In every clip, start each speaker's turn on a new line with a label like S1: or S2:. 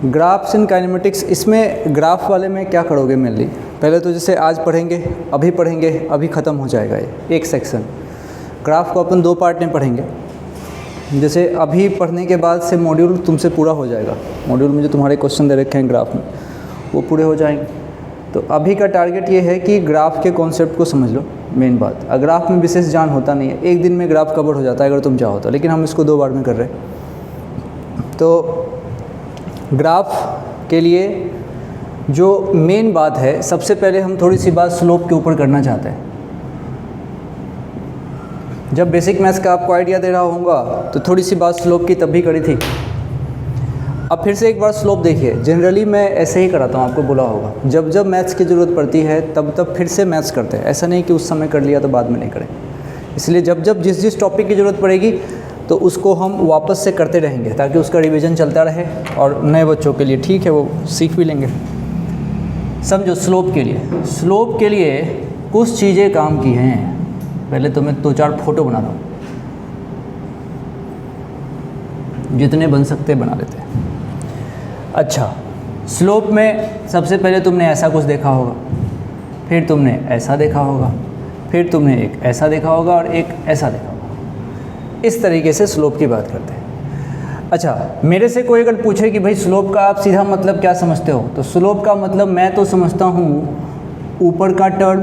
S1: Graphs इन kinematics, इसमें graph वाले में क्या करोगे मेनली? पहले तो जैसे आज पढ़ेंगे, अभी ख़त्म हो जाएगा ये एक सेक्शन। ग्राफ को अपन 2 पार्ट में पढ़ेंगे। जैसे अभी पढ़ने के बाद से मॉड्यूल तुमसे पूरा हो जाएगा, मॉड्यूल में जो तुम्हारे क्वेश्चन दे रखे हैं ग्राफ में वो पूरे हो जाएंगे। तो अभी का टारगेट ये है कि ग्राफ के कॉन्सेप्ट को समझ लो, मेन बात। ग्राफ में विशेष ज्ञान होता नहीं है, एक दिन में ग्राफ कवर हो जाता है अगर तुम चाहो तो, लेकिन हम इसको 2 बार में कर रहे हैं। तो ग्राफ के लिए जो मेन बात है, सबसे पहले हम थोड़ी सी बात स्लोप के ऊपर करना चाहते हैं। जब बेसिक मैथ्स का आपको आइडिया दे रहा होगा तो थोड़ी सी बात स्लोप की तब भी करी थी। अब फिर से एक बार स्लोप देखिए। जनरली मैं ऐसे ही कराता हूँ, आपको बोला होगा, जब जब मैथ्स की ज़रूरत पड़ती है तब तब फिर से मैथ्स करते हैं। ऐसा नहीं कि उस समय कर लिया तो बाद में नहीं करें। इसलिए जब जब जिस टॉपिक की ज़रूरत पड़ेगी तो उसको हम वापस से करते रहेंगे, ताकि उसका रिवीजन चलता रहे और नए बच्चों के लिए ठीक है, वो सीख भी लेंगे। समझो, स्लोप के लिए कुछ चीज़ें काम की हैं। पहले तो मैं 2-4 फोटो बना रहा हूँ, जितने बन सकते बना लेते हैं। अच्छा, स्लोप में सबसे पहले तुमने ऐसा कुछ देखा होगा, फिर तुमने ऐसा देखा होगा, फिर तुमने एक ऐसा देखा होगा और एक ऐसा देखा होगा। इस तरीके से स्लोप की बात करते हैं। अच्छा, मेरे से कोई अगर पूछे कि भाई स्लोप का आप सीधा मतलब क्या समझते हो, तो स्लोप का मतलब मैं तो समझता हूँ ऊपर का टर्म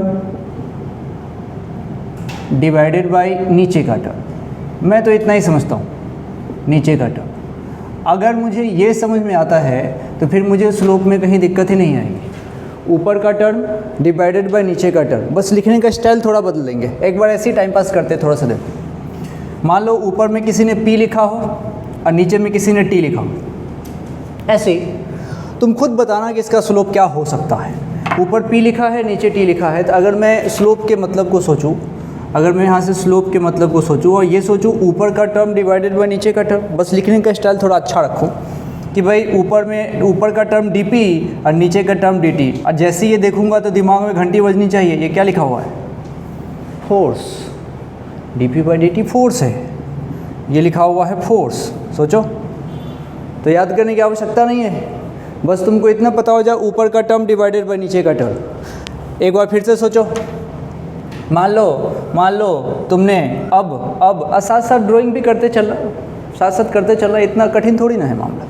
S1: डिवाइडेड बाय नीचे का टर्म। मैं तो इतना ही समझता हूँ, नीचे का टर्म। अगर मुझे ये समझ में आता है तो फिर मुझे स्लोप में कहीं दिक्कत ही नहीं आएगी। ऊपर का टर्म डिवाइडेड बाय नीचे का टर्म, बस लिखने का स्टाइल थोड़ा बदल देंगे। एक बार ऐसे ही टाइम पास करते थोड़ा सा देखो। मान लो ऊपर में किसी ने P लिखा हो और नीचे में किसी ने T लिखा हो। ऐसे ही तुम खुद बताना कि इसका स्लोप क्या हो सकता है। ऊपर P लिखा है, नीचे T लिखा है, तो अगर मैं स्लोप के मतलब को सोचूं, अगर मैं यहाँ से स्लोप के मतलब को सोचूं और ये सोचूं ऊपर का टर्म डिवाइडेड बाय नीचे का टर्म, बस लिखने का स्टाइल थोड़ा अच्छा रखूं कि भाई ऊपर का टर्म dp और नीचे का टर्म dt। और जैसे ये देखूंगा तो दिमाग में घंटी बजनी चाहिए, ये क्या लिखा हुआ है? Force. dp by dt force है, ये लिखा हुआ है फोर्स। सोचो, तो याद करने की आवश्यकता नहीं है, बस तुमको इतना पता हो जाए ऊपर का टर्म डिवाइडेड बाय नीचे का टर्म। एक बार फिर से सोचो, मान लो तुमने अब साथ साथ ड्राइंग भी करते चल रहा, इतना कठिन थोड़ी ना है मामला।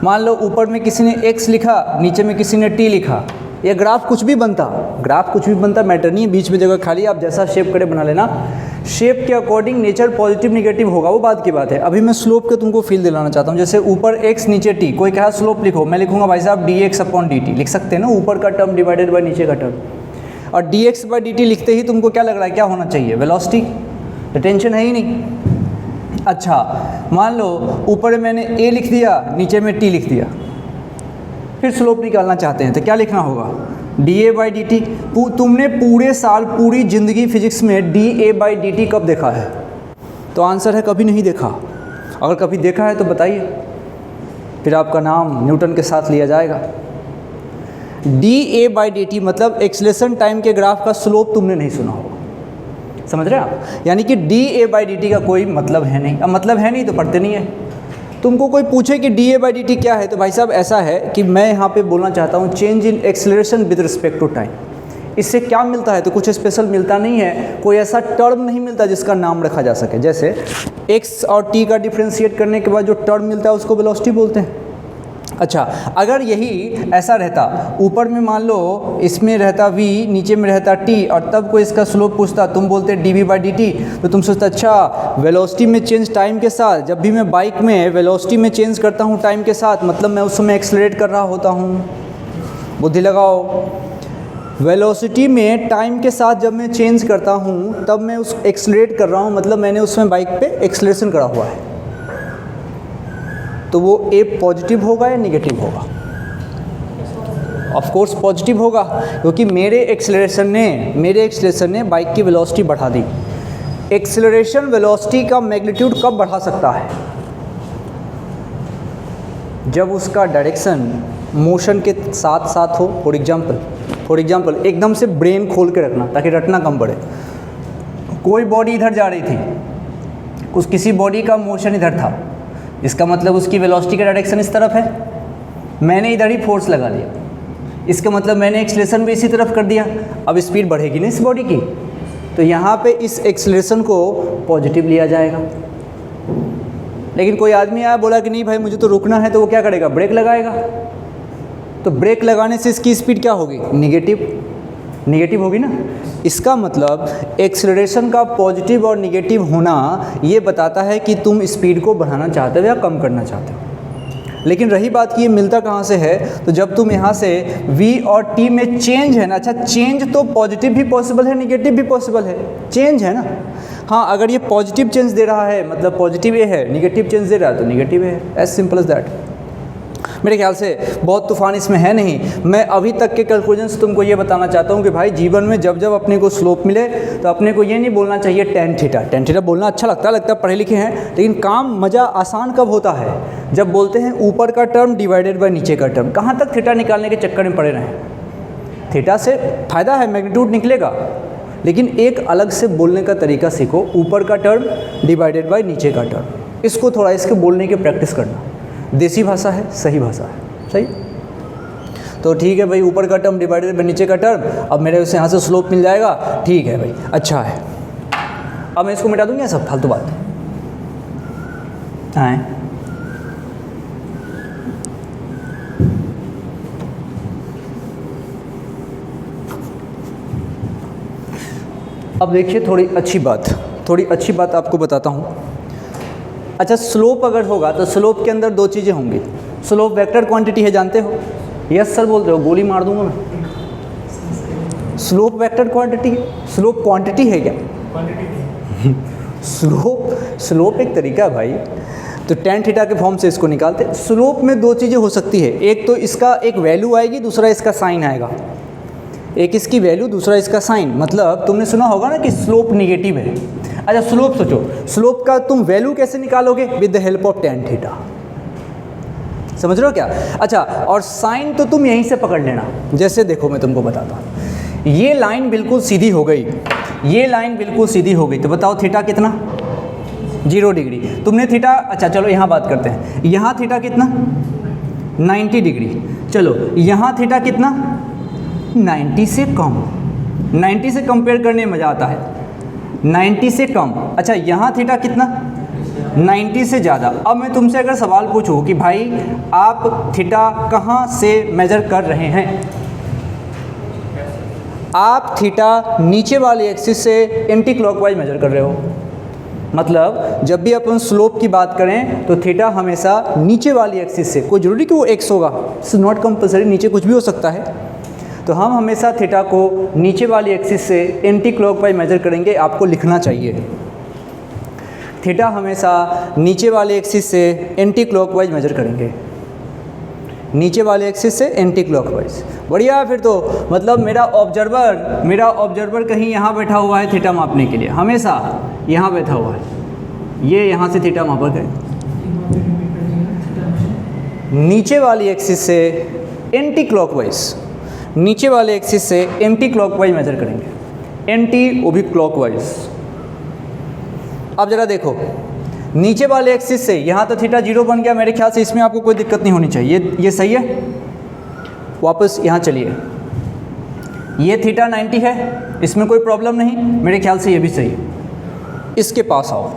S1: मान लो ऊपर में किसी ने x लिखा, नीचे में किसी ने t लिखा। ये ग्राफ कुछ भी बनता मैटर नहीं है, बीच में जगह खाली, आप जैसा शेप करे बना लेना। शेप के अकॉर्डिंग नेचर पॉजिटिव निगेटिव होगा, वो बात की बात है। अभी मैं स्लोप के तुमको फील दिलाना चाहता हूँ। जैसे ऊपर x नीचे t, कोई कहा स्लोप लिखो, मैं लिखूंगा भाई साहब dx/dt। लिख सकते हैं ना, ऊपर का टर्म डिवाइडेड बाय नीचे का टर्म। और dx/dt लिखते ही तुमको क्या लग रहा है, क्या होना चाहिए? वेलोसिटी। तो टेंशन है ही नहीं। अच्छा, मान लो ऊपर मैंने a लिख दिया, नीचे में t लिख दिया, फिर स्लोप निकालना चाहते हैं तो क्या लिखना होगा? dA/dt। तुमने पूरे साल, पूरी ज़िंदगी फिजिक्स में dA/dt कब देखा है? तो आंसर है कभी नहीं देखा। अगर कभी देखा है तो बताइए, फिर आपका नाम न्यूटन के साथ लिया जाएगा। dA/dt मतलब एक्सेलरेशन टाइम के ग्राफ का स्लोप तुमने नहीं सुना होगा। समझ रहे हैं आप? यानी कि dA/dt का कोई मतलब है नहीं। अब मतलब है नहीं तो पढ़ते नहीं है। तुमको कोई पूछे कि dA/dt क्या है, तो भाई साहब ऐसा है कि मैं यहाँ पे बोलना चाहता हूँ change in acceleration with respect to time. इससे क्या मिलता है? तो कुछ स्पेशल मिलता नहीं है, कोई ऐसा टर्म नहीं मिलता जिसका नाम रखा जा सके। जैसे x और t का डिफ्रेंशिएट करने के बाद जो टर्म मिलता है उसको वेलोसिटी बोलते हैं। अच्छा, अगर यही ऐसा रहता, ऊपर में मान लो इसमें रहता v, नीचे में रहता t, और तब कोई इसका स्लोप पूछता, तुम बोलते dV/dt, तो तुम सोचते अच्छा वेलोसिटी में चेंज टाइम के साथ। जब भी मैं बाइक में वेलोसिटी में चेंज करता हूँ टाइम के साथ, मतलब मैं उस समय एक्सेलरेट कर रहा होता हूँ। बुद्धि लगाओ, वेलोसिटी में टाइम के साथ जब मैं चेंज करता हूँ तब मैं उस एक्सेलरेट कर रहा हूँ, मतलब मैंने उसमें बाइक पे एक्सेलरेशन करा हुआ है। तो वो ए पॉजिटिव होगा या नेगेटिव होगा? ऑफ कोर्स पॉजिटिव होगा, क्योंकि मेरे एक्सेलरेशन ने बाइक की वेलोसिटी बढ़ा दी। एक्सेलरेशन वेलोसिटी का मैग्नीट्यूड कब बढ़ा सकता है? जब उसका डायरेक्शन मोशन के साथ साथ हो। फॉर एग्जाम्पल एकदम से ब्रेन खोल के रखना ताकि रटना कम पड़े। कोई बॉडी इधर जा रही थी, किसी बॉडी का मोशन इधर था, इसका मतलब उसकी वेलोसिटी का डायरेक्शन इस तरफ है। मैंने इधर ही फोर्स लगा दिया, इसका मतलब मैंने एक्सीलरेशन भी इसी तरफ कर दिया। अब स्पीड बढ़ेगी ना इस बॉडी की, तो यहाँ पे इस एक्सीलरेशन को पॉजिटिव लिया जाएगा। लेकिन कोई आदमी आया बोला कि नहीं भाई मुझे तो रुकना है, तो वो क्या करेगा, ब्रेक लगाएगा। तो ब्रेक लगाने से इसकी स्पीड क्या होगी, निगेटिव होगी ना। इसका मतलब एक्सीलरेशन का पॉजिटिव और निगेटिव होना ये बताता है कि तुम स्पीड को बढ़ाना चाहते हो या कम करना चाहते हो। लेकिन रही बात कि ये मिलता कहाँ से है, तो जब तुम यहाँ से v और t में चेंज है ना, अच्छा चेंज तो पॉजिटिव भी पॉसिबल है, निगेटिव भी पॉसिबल है, चेंज है ना। हाँ, अगर ये पॉजिटिव चेंज दे रहा है मतलब पॉजिटिव ए है, निगेटिव चेंज दे रहा है तो निगेटिव है, एज सिंपल एज दैट। मेरे ख्याल से बहुत तूफान इसमें है नहीं। मैं अभी तक के कंक्लूजन से तुमको ये बताना चाहता हूँ कि भाई जीवन में जब जब अपने को स्लोप मिले तो अपने को ये नहीं बोलना चाहिए टेन थीटा बोलना अच्छा लगता है पढ़े लिखे हैं, लेकिन काम मज़ा आसान कब होता है, जब बोलते हैं ऊपर का टर्म डिवाइडेड बाय नीचे का टर्म। कहाँ तक थीटा निकालने के चक्कर में पड़े रहें। थीटा से फ़ायदा है, मैग्नीट्यूड निकलेगा, लेकिन एक अलग से बोलने का तरीका सीखो, ऊपर का टर्म डिवाइडेड बाय नीचे का टर्म। इसको थोड़ा इसके बोलने की प्रैक्टिस करना। देसी भाषा है, सही भाषा है, सही। तो ठीक है भाई, ऊपर का टर्म डिवाइडेड बाय नीचे का टर्म, अब मेरे उसे यहाँ से स्लोप मिल जाएगा, ठीक है भाई, अच्छा है। अब मैं इसको मिटा दूंगा, सब फालतू बात है। अब देखिए थोड़ी अच्छी बात आपको बताता हूँ। अच्छा, स्लोप अगर होगा तो स्लोप के अंदर दो चीज़ें होंगी। स्लोप वेक्टर क्वांटिटी है, जानते हो? यस सर बोल रहे हो, गोली मार दूंगा मैं। स्लोप वेक्टर क्वांटिटी है, स्लोप क्वांटिटी है क्या? स्लोप एक तरीका है भाई, तो टेन थीटा के फॉर्म से इसको निकालते। स्लोप में दो चीज़ें हो सकती है, एक तो इसका एक वैल्यू आएगी, दूसरा इसका साइन आएगा। एक इसकी वैल्यू, दूसरा इसका साइन। मतलब तुमने सुना होगा ना कि स्लोप निगेटिव है। अच्छा, स्लोप सोचो, स्लोप का तुम वैल्यू कैसे निकालोगे? With the help of tan theta. समझ रहे हो क्या? अच्छा, और साइन तो तुम यहीं से पकड़ लेना। जैसे देखो मैं तुमको बताता हूँ, ये लाइन बिल्कुल सीधी हो गई, ये लाइन बिल्कुल सीधी हो गई, तो बताओ थीटा कितना? 0 डिग्री। तुमने थीटा, अच्छा चलो यहाँ बात करते हैं, यहाँ थीटा कितना? 90 डिग्री। चलो यहाँ थीटा कितना? 90 से कम। 90 से कंपेयर करने में मज़ा आता है, 90 से कम। अच्छा, यहाँ थीटा कितना? 90 से ज़्यादा। अब मैं तुमसे अगर सवाल पूछूं कि भाई आप थीटा कहाँ से मेज़र कर रहे हैं? आप थीटा नीचे वाले एक्सिस से एंटी क्लॉकवाइज मेज़र कर रहे हो। मतलब जब भी अपन स्लोप की बात करें तो थीटा हमेशा नीचे वाली एक्सिस से, कोई ज़रूरी कि वो एक्स होगा, इट्स नॉट कंपल्सरी, नीचे कुछ भी हो सकता है। तो हम हमेशा थीटा को नीचे वाली एक्सिस से एंटी क्लॉकवाइज मेजर करेंगे। आपको लिखना चाहिए, थीटा हमेशा नीचे वाले एक्सिस से एंटी क्लॉकवाइज मेजर करेंगे, नीचे वाले एक्सिस से एंटी क्लॉकवाइज। बढ़िया। फिर तो मतलब मेरा ऑब्जर्वर कहीं यहाँ बैठा हुआ है थीटा मापने के लिए, हमेशा यहाँ बैठा हुआ है, ये यहाँ से थीटा मापा गए, नीचे वाली एक्सिस से एंटी क्लॉकवाइज, नीचे वाले एक्सिस से एंटी क्लॉकवाइज मेजर करेंगे, एंटी वो भी क्लॉकवाइज। अब जरा देखो, नीचे वाले एक्सिस से यहाँ तो थीटा 0 बन गया, मेरे ख्याल से इसमें आपको कोई दिक्कत नहीं होनी चाहिए, ये सही है। वापस यहाँ चलिए, ये थीटा 90 है, इसमें कोई प्रॉब्लम नहीं, मेरे ख्याल से ये भी सही है। इसके पास आओ,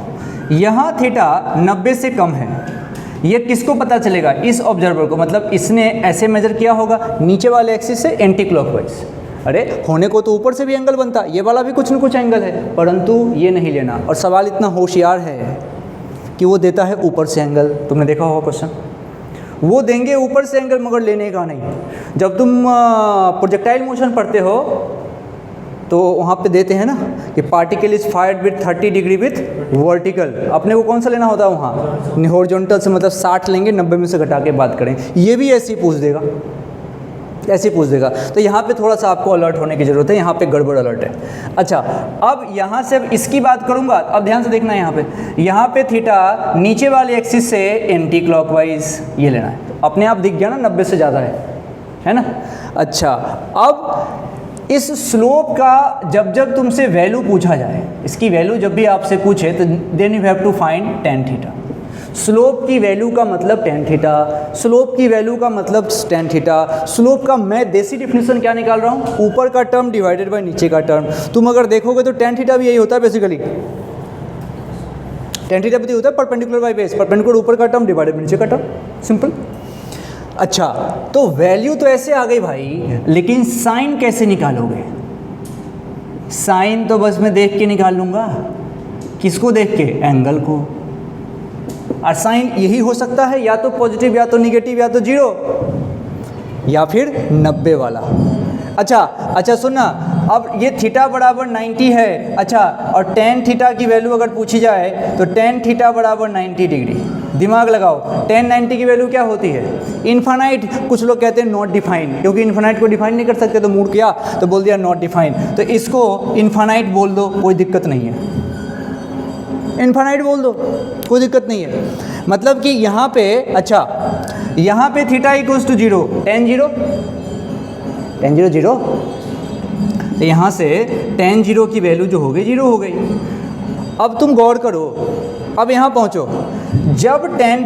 S1: यहाँ थीटा 90 से कम है, ये किसको पता चलेगा? इस ऑब्जर्वर को। मतलब इसने ऐसे मेजर किया होगा नीचे वाले एक्सिस से एंटी क्लॉकवाइज। अरे होने को तो ऊपर से भी एंगल बनता, ये वाला भी कुछ न कुछ एंगल है, परंतु ये नहीं लेना। और सवाल इतना होशियार है कि वो देता है ऊपर से एंगल। तुमने देखा होगा क्वेश्चन, वो देंगे ऊपर से एंगल मगर लेने का नहीं। जब तुम प्रोजेक्टाइल मोशन पढ़ते हो तो वहाँ पे देते हैं ना कि particle is fired with 30 degree with vertical. अपने को कौन सा लेना होता है वहाँ? हॉरिजॉन्टल से, मतलब 60 लेंगे, 90 में से घटा के बात करें। ये भी ऐसे ही पूछ देगा, ऐसे ही पूछ देगा। तो यहाँ पे थोड़ा सा आपको अलर्ट होने की ज़रूरत है, यहाँ पे गड़बड़ अलर्ट है। अच्छा, अब यहाँ से अब इसकी बात करूँगा, अब ध्यान से देखना यहाँ पे थीटा नीचे वाले एक्सिस से एंटी क्लॉकवाइज, ये लेना है। तो अपने आप दिख गया ना 90 से ज़्यादा है ना। अच्छा, अब इस स्लोप का जब जब तुमसे वैल्यू पूछा जाए, इसकी वैल्यू जब भी आपसे पूछे तो then you have to find tan theta. Slope की वैल्यू का मतलब टेन थीटा, स्लोप की वैल्यू का मतलब टेन थीटा। स्लोप का मैं देसी डिफिनेशन क्या निकाल रहा हूँ, ऊपर का टर्म डिवाइडेड बाय नीचे का टर्म। तुम अगर देखोगे तो टेन थीटा भी यही होता है बेसिकली, टेन थीटा भी होता है परपेंडिकुलर बाय बेस, परपेंडिकुलर ऊपर का टर्म डिवाइडेड बाय नीचे का टर्म, सिंपल। अच्छा, तो वैल्यू तो ऐसे आ गई भाई, लेकिन साइन कैसे निकालोगे? साइन तो बस मैं देख के निकाल लूँगा। किसको देख के? एंगल को। और साइन यही हो सकता है, या तो पॉजिटिव या तो निगेटिव या तो जीरो या फिर 90 वाला। अच्छा सुनना, अब ये थीटा बराबर 90 है। अच्छा, और टेन थीटा की वैल्यू अगर पूछी जाए तो टेन थीटा बराबर 90 डिग्री। दिमाग लगाओ, टेन 90 की वैल्यू क्या होती है? इन्फानाइट। कुछ लोग कहते हैं नॉट डिफाइन, क्योंकि इन्फानाइट को डिफाइन नहीं कर सकते तो मूड किया तो बोल दिया नॉट डिफाइन, तो इसको इन्फानाइट बोल दो, कोई दिक्कत नहीं है। इन्फानाइट बोल दो, कोई दिक्कत नहीं है। मतलब कि यहाँ पे, अच्छा यहाँ पे theta equals to zero, tan zero zero, तो यहाँ से टेन जीरो की वैल्यू जो हो गई जीरो हो गई। अब तुम गौर करो, अब यहाँ पहुँचो, जब टेन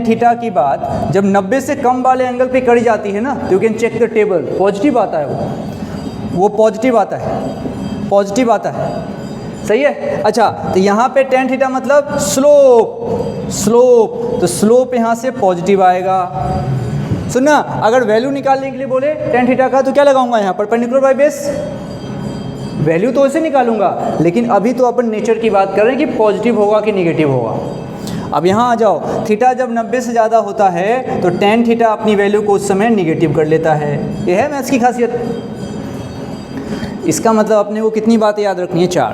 S1: थीटा की बात जब 90 से कम वाले एंगल पे करी जाती है ना, तो you can check the table, positive आता है, वो पॉजिटिव आता है, सही है। अच्छा, तो यहाँ पे टेन थीटा मतलब स्लोप, तो स्लोप यहाँ से पॉजिटिव आएगा। सुनना, अगर वैल्यू निकालने के लिए बोले टेन थीटा का तो क्या लगाऊंगा यहाँ पर? Perpendicular by base. वैल्यू तो ऐसे निकालूंगा, लेकिन अभी तो अपन नेचर की बात कर रहे हैं कि पॉजिटिव होगा कि निगेटिव होगा। अब यहाँ आ जाओ, थीटा जब 90 से ज़्यादा होता है तो टेन थीटा अपनी वैल्यू को उस समय निगेटिव कर लेता है। यह है मैथ्स की खासियत। इसका मतलब अपने को कितनी बातें याद रखनी है? 4,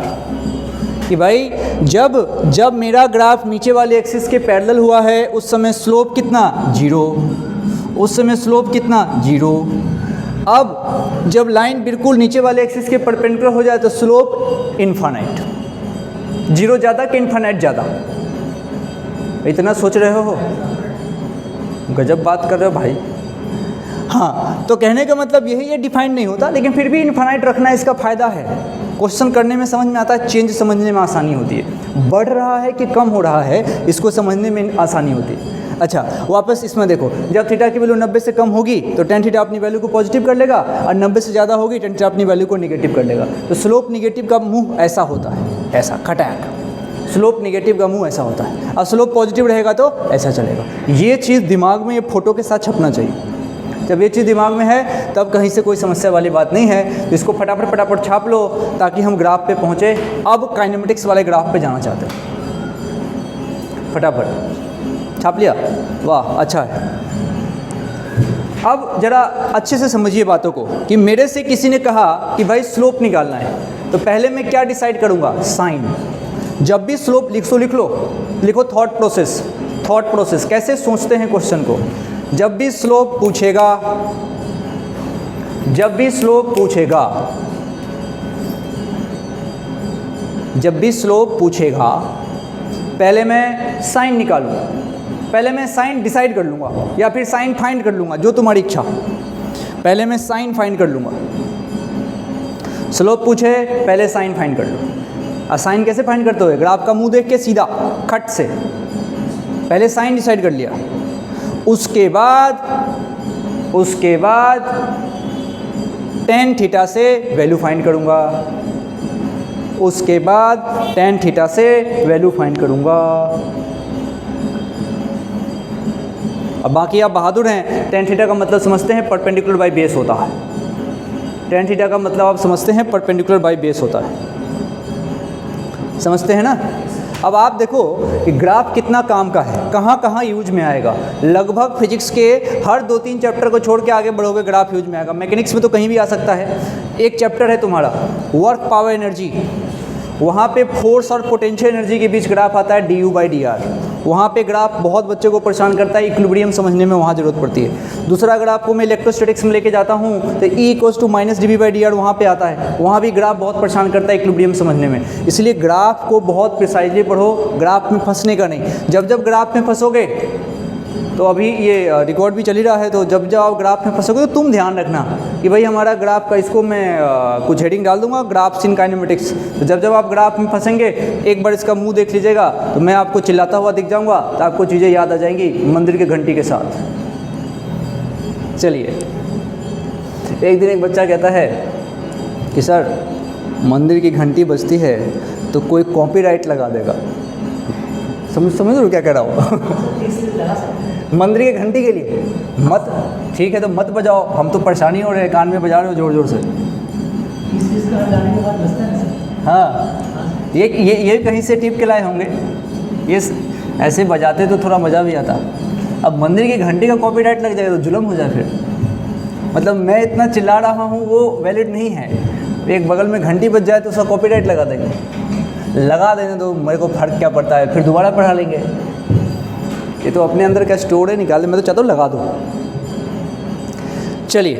S1: कि भाई जब मेरा ग्राफ नीचे वाले एक्सिस के पैरेलल हुआ है उस समय स्लोप कितना? जीरो। उस समय स्लोप कितना? जीरो। अब जब लाइन बिल्कुल नीचे वाले एक्सिस के परपेंडिकुलर हो जाए तो स्लोप इनफाइनाइट। जीरो ज़्यादा कि इनफाइनाइट ज़्यादा? इतना सोच रहे हो? गजब बात कर रहे हो भाई। हाँ, तो कहने का मतलब यही है, डिफाइन नहीं होता, लेकिन फिर भी इनफाइनाइट रखना इसका फ़ायदा है। क्वेश्चन करने में समझ में आता है, चेंज समझने में आसानी होती है। बढ़ रहा है कि कम हो रहा है, इसको समझने में आसानी होती है। अच्छा, वापस इसमें देखो, जब थीटा की वैल्यू 90 से कम होगी तो टेन थीटा अपनी वैल्यू को पॉजिटिव कर लेगा, और 90 से ज़्यादा होगी टेन थीटा अपनी वैल्यू को निगेटिव कर लेगा। तो स्लोप निगेटिव का मुंह ऐसा होता है, ऐसा खटैक। स्लोप निगेटिव का मुंह ऐसा होता है, और स्लोप पॉजिटिव रहेगा तो ऐसा चलेगा। ये चीज़ दिमाग में, ये फोटो के साथ छपना चाहिए। जब ये चीज़ दिमाग में है तब कहीं से कोई समस्या वाली बात नहीं है। तो इसको फटाफट छाप लो ताकि हम ग्राफ पे पहुँचे। अब काइनेमेटिक्स वाले ग्राफ पे जाना चाहते हैं, फटाफट छाप लिया? वाह, अच्छा है। अब ज़रा अच्छे से समझिए बातों को, कि मेरे से किसी ने कहा कि भाई स्लोप निकालना है, तो पहले मैं क्या डिसाइड करूँगा? साइन। जब भी स्लोप लिखो थॉट प्रोसेस, कैसे सोचते हैं क्वेश्चन को। जब भी स्लोप पूछेगा पहले मैं साइन निकालूंगा, पहले मैं साइन डिसाइड कर लूँगा या फिर साइन फाइंड कर लूँगा, जो तुम्हारी इच्छा। पहले मैं साइन फाइंड कर लूँगा। स्लोप पूछे, पहले साइन फाइंड कर लो। और साइन कैसे फाइंड करते हो? ग्राफ का मुंह देख के सीधा खट से पहले साइन डिसाइड कर लिया। उसके बाद टेन थीटा से वैल्यू फाइंड करूँगा। अब बाकी आप बहादुर हैं, टेन थीटा का मतलब समझते हैं परपेंडिकुलर बाय बेस होता है। टेन थीटा का मतलब आप समझते हैं परपेंडिकुलर बाय बेस होता है, समझते हैं ना? अब आप देखो कि ग्राफ कितना काम का है, कहाँ कहाँ यूज में आएगा। लगभग फिजिक्स के हर 2-3 चैप्टर को छोड़ के आगे बढ़ोगे ग्राफ यूज में आएगा। मैकेनिक्स में तो कहीं भी आ सकता है। एक चैप्टर है तुम्हारा वर्क पावर एनर्जी, वहाँ पे फोर्स और पोटेंशियल एनर्जी के बीच ग्राफ आता है du/dr। वहाँ पे ग्राफ बहुत बच्चे को परेशान करता है, इक्विलिब्रियम समझने में वहाँ ज़रूरत पड़ती है। दूसरा ग्राफ को मैं इलेक्ट्रोस्टैटिक्स में लेके जाता हूँ तो E = -dv/dr वहाँ पे आता है। वहाँ भी ग्राफ बहुत परेशान करता है इक्विलिब्रियम समझने में। इसलिए ग्राफ को बहुत प्रिसाइजली पढ़ो, ग्राफ में फंसने का नहीं। जब ग्राफ में फंसोगे तो अभी ये रिकॉर्ड भी चल ही रहा है, तो जब जब आप ग्राफ में फंसोगे तो तुम ध्यान रखना कि भाई हमारा ग्राफ का, इसको मैं कुछ हेडिंग डाल दूंगा, ग्राफ्स इन काइनेमेटिक्स। तो जब जब आप ग्राफ में फंसेंगे एक बार इसका मुंह देख लीजिएगा, तो मैं आपको चिल्लाता हुआ दिख जाऊंगा, तो आपको चीज़ें याद आ जाएंगी मंदिर के घंटी के साथ। चलिए, एक दिन एक बच्चा कहता है कि सर मंदिर की घंटी बजती है तो कोई कॉपीराइट लगा देगा। समझ लो क्या कह रहा हूँ? मंदिर की घंटी के लिए मत, ठीक है तो मत बजाओ, हम तो परेशानी हो रहे हैं, कान में बजा रहे हो जोर जोर से। हाँ, ये कहीं से टिप के लाए होंगे, ये ऐसे बजाते तो थोड़ा मज़ा भी आता। अब मंदिर की घंटी का कॉपीराइट लग जाए तो जुल्म हो जाए फिर। मतलब मैं इतना चिल्ला रहा हूँ वो वैलिड नहीं है, एक बगल में घंटी बज जाए तो उसका कॉपीराइट लगा देंगे। लगा देने तो मेरे को फ़र्क क्या पड़ता है, फिर दोबारा पढ़ा लेंगे। ये तो अपने अंदर का स्टोर है, निकाल, मैं तो चाहता हूँ लगा दूँ। चलिए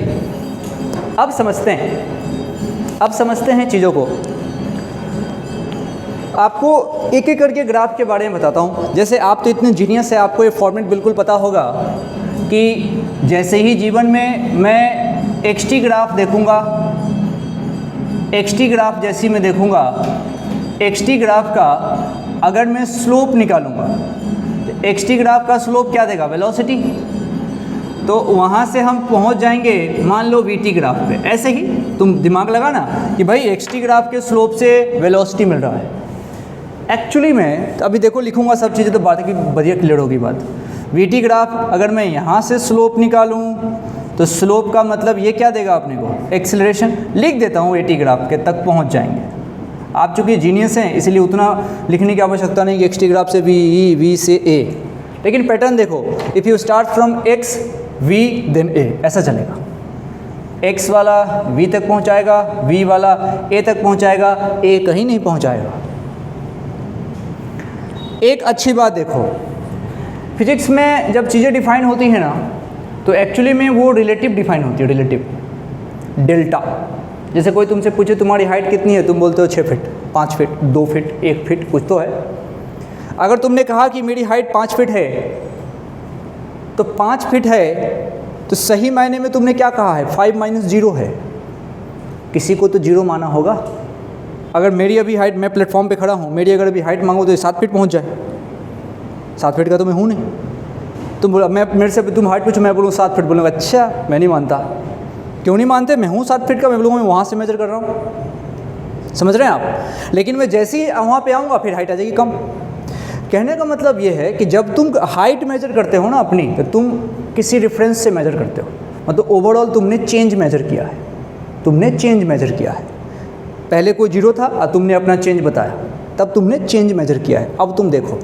S1: अब समझते हैं चीज़ों को। आपको एक एक करके ग्राफ के बारे में बताता हूँ। जैसे आप तो इतने जीनियस है, आपको ये फॉर्मेट बिल्कुल पता होगा कि जैसे ही जीवन में मैं एक्सटी ग्राफ देखूँगा, एक्सटी ग्राफ जैसी मैं देखूँगा, एक्सटी ग्राफ का अगर मैं स्लोप निकालूंगा तो एक्सटी ग्राफ का स्लोप क्या देगा? वेलोसिटी। तो वहाँ से हम पहुँच जाएंगे मान लो वीटी ग्राफ पे। ऐसे ही तुम दिमाग लगाना कि भाई एक्सटी ग्राफ के स्लोप से वेलोसिटी मिल रहा है। एक्चुअली मैं अभी देखो लिखूँगा सब चीज़ें तो बात की बढ़िया क्लियर होगी बात। वीटी ग्राफ अगर मैं यहाँ से स्लोप निकालूँ तो स्लोप का मतलब ये क्या देगा अपने को? एक्सेलरेशन। लिख देता हूँ एटी ग्राफ के तक पहुँच जाएंगे। आप चूँकि जीनियस हैं इसलिए उतना लिखने की आवश्यकता नहीं कि एक्सटी ग्राफ से वी से ए, लेकिन पैटर्न देखो, if you start from X we then A, ऐसा चलेगा। एक्स वाला वी तक पहुंचाएगा, वी वाला ए तक पहुंचाएगा, ए कहीं नहीं पहुंचाएगा। एक अच्छी बात देखो, फिजिक्स में जब चीज़ें डिफाइन होती हैं ना तो एक्चुअली में वो रिलेटिव डिफाइन होती है, रिलेटिव। डेल्टा, जैसे कोई तुमसे पूछे तुम्हारी हाइट कितनी है, तुम बोलते हो 6 फीट, 5 फीट, 2 फीट, 1 फीट, कुछ तो है। अगर तुमने कहा कि मेरी हाइट 5 फीट है तो 5 फीट है तो सही मायने में तुमने क्या कहा है? 5 - 0 है। किसी को तो 0 माना होगा। अगर मेरी अभी हाइट, मैं प्लेटफॉर्म पे खड़ा हूँ, मेरी अगर अभी हाइट मांगो तो 7 फीट पहुँच जाए। 7 फीट का तो मैं हूँ नहीं। तुम बोला, मैं मेरे से तुम हाइट पूछो, मैं बोलूँ 7 फीट, बोलूँगा अच्छा मैं नहीं मानता। क्यों नहीं मानते? मैं हूँ 7 फीट का, मैं बोलूँगा मैं वहाँ से मेजर कर रहा हूँ। समझ रहे हैं आप? लेकिन मैं जैसे ही वहाँ पे आऊँगा फिर हाइट आ जाएगी कम। कहने का मतलब ये है कि जब तुम हाइट मेजर करते हो ना अपनी, तो तुम किसी रेफरेंस से मेजर करते हो। मतलब ओवरऑल तुमने चेंज मेजर किया है, तुमने चेंज मेजर किया है। पहले कोई 0 था और तुमने अपना चेंज बताया, तब तुमने चेंज मेजर किया है। अब तुम देखो,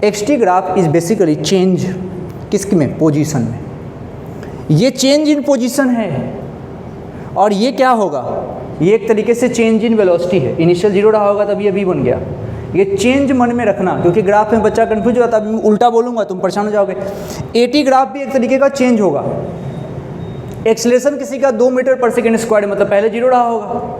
S1: x t graph is basically change किसके में? पोजीशन में। ये चेंज इन पोजीशन है। और ये क्या होगा? ये एक तरीके से चेंज इन वेलोसिटी है। इनिशियल 0 रहा होगा तब ये v बन गया। ये चेंज मन में रखना, क्योंकि ग्राफ में बच्चा कंफ्यूज हो जाता है। अभी उल्टा बोलूँगा तुम परेशान हो जाओगे। एटी ग्राफ भी एक तरीके का चेंज होगा। एक्सेलरेशन किसी का 2 मीटर पर सेकेंड स्क्वायर, मतलब पहले 0 रहा होगा।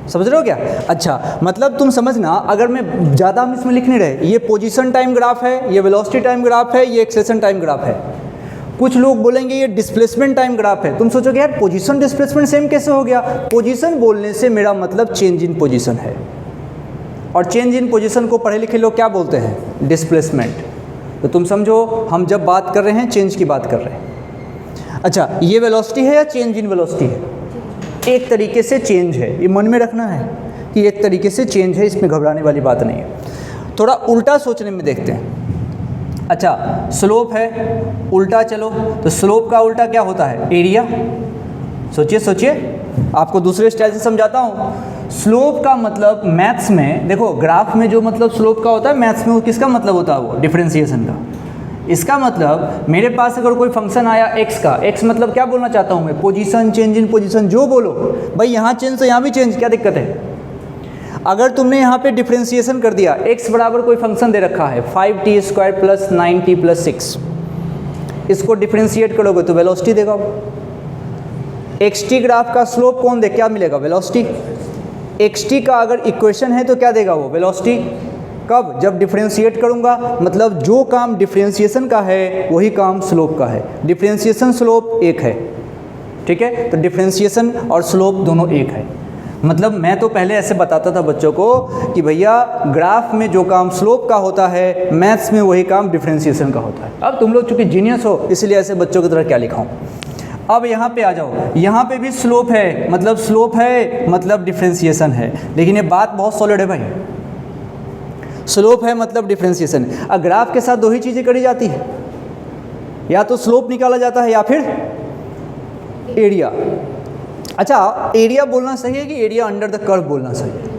S1: समझ रहे हो क्या? अच्छा, मतलब तुम समझना, अगर मैं ज़्यादा हम इसमें लिख नहीं रहे, ये पोजीशन टाइम ग्राफ है, ये वेलोसिटी टाइम ग्राफ है, ये एक्सेलरेशन टाइम ग्राफ है। कुछ लोग बोलेंगे ये डिस्प्लेसमेंट टाइम ग्राफ है। तुम सोचोगे यार पोजीशन डिस्प्लेसमेंट सेम कैसे हो गया? पोजीशन बोलने से मेरा मतलब चेंज इन पोजीशन है, और चेंज इन पोजीशन को पढ़े लिखे लोग क्या बोलते हैं? डिस्प्लेसमेंट। तो तुम समझो हम जब बात कर रहे हैं चेंज की बात कर रहे हैं। अच्छा, ये वेलोसिटी है या चेंज इन वेलोसिटी है? एक तरीके से चेंज है, ये मन में रखना है कि एक तरीके से चेंज है, इसमें घबराने वाली बात नहीं है। थोड़ा उल्टा सोचने में देखते हैं। अच्छा, स्लोप है, उल्टा चलो तो स्लोप का उल्टा क्या होता है? एरिया। सोचिए, आपको दूसरे स्टाइल से समझाता हूँ। स्लोप का मतलब मैथ्स में देखो, ग्राफ में जो मतलब स्लोप का होता है, मैथ्स में वो किसका मतलब होता है? वो डिफरेंशिएशन का। इसका मतलब मेरे पास अगर कोई फंक्शन आया x का, x मतलब क्या बोलना चाहता हूँ मैं? पोजीशन, चेंज इन पोजीशन, जो बोलो भाई, यहाँ चेंज तो यहाँ भी चेंज, क्या दिक्कत है? अगर तुमने यहाँ पे डिफरेंशिएशन कर दिया, x बराबर कोई फंक्शन दे रखा है 5t² + 9t + 6, इसको डिफरेंशिएट करोगे तो वेलोसिटी देगा। एक्सटी ग्राफ का स्लोप कौन दे? क्या मिलेगा? वेलोसिटी। एक्सटी का अगर इक्वेशन है तो क्या देगा वो? वेलोसिटी। कब? जब डिफरेंशिएट करूँगा, मतलब जो काम डिफरेंशिएशन का है वही काम स्लोप का है। डिफरेंशिएशन स्लोप एक है, ठीक है, तो डिफरेंशिएशन और स्लोप दोनों एक है। मतलब मैं तो पहले ऐसे बताता था बच्चों को कि भैया ग्राफ में जो काम स्लोप का होता है, मैथ्स में वही काम डिफरेंशिएशन का होता है। अब तुम लोग चूंकि जीनियस हो इसलिए ऐसे बच्चों की तरह क्या लिखाऊं। अब यहाँ पे आ जाओ, यहाँ पे भी स्लोप है, मतलब स्लोप है मतलब डिफरेंशिएशन है, लेकिन ये बात बहुत सॉलिड है भाई। स्लोप है मतलब डिफरेंशिएशन। अब ग्राफ के साथ दो ही चीज़ें करी जाती है, या तो स्लोप निकाला जाता है या फिर एरिया। अच्छा, एरिया बोलना सही है कि एरिया अंडर द कर्व बोलना सही है?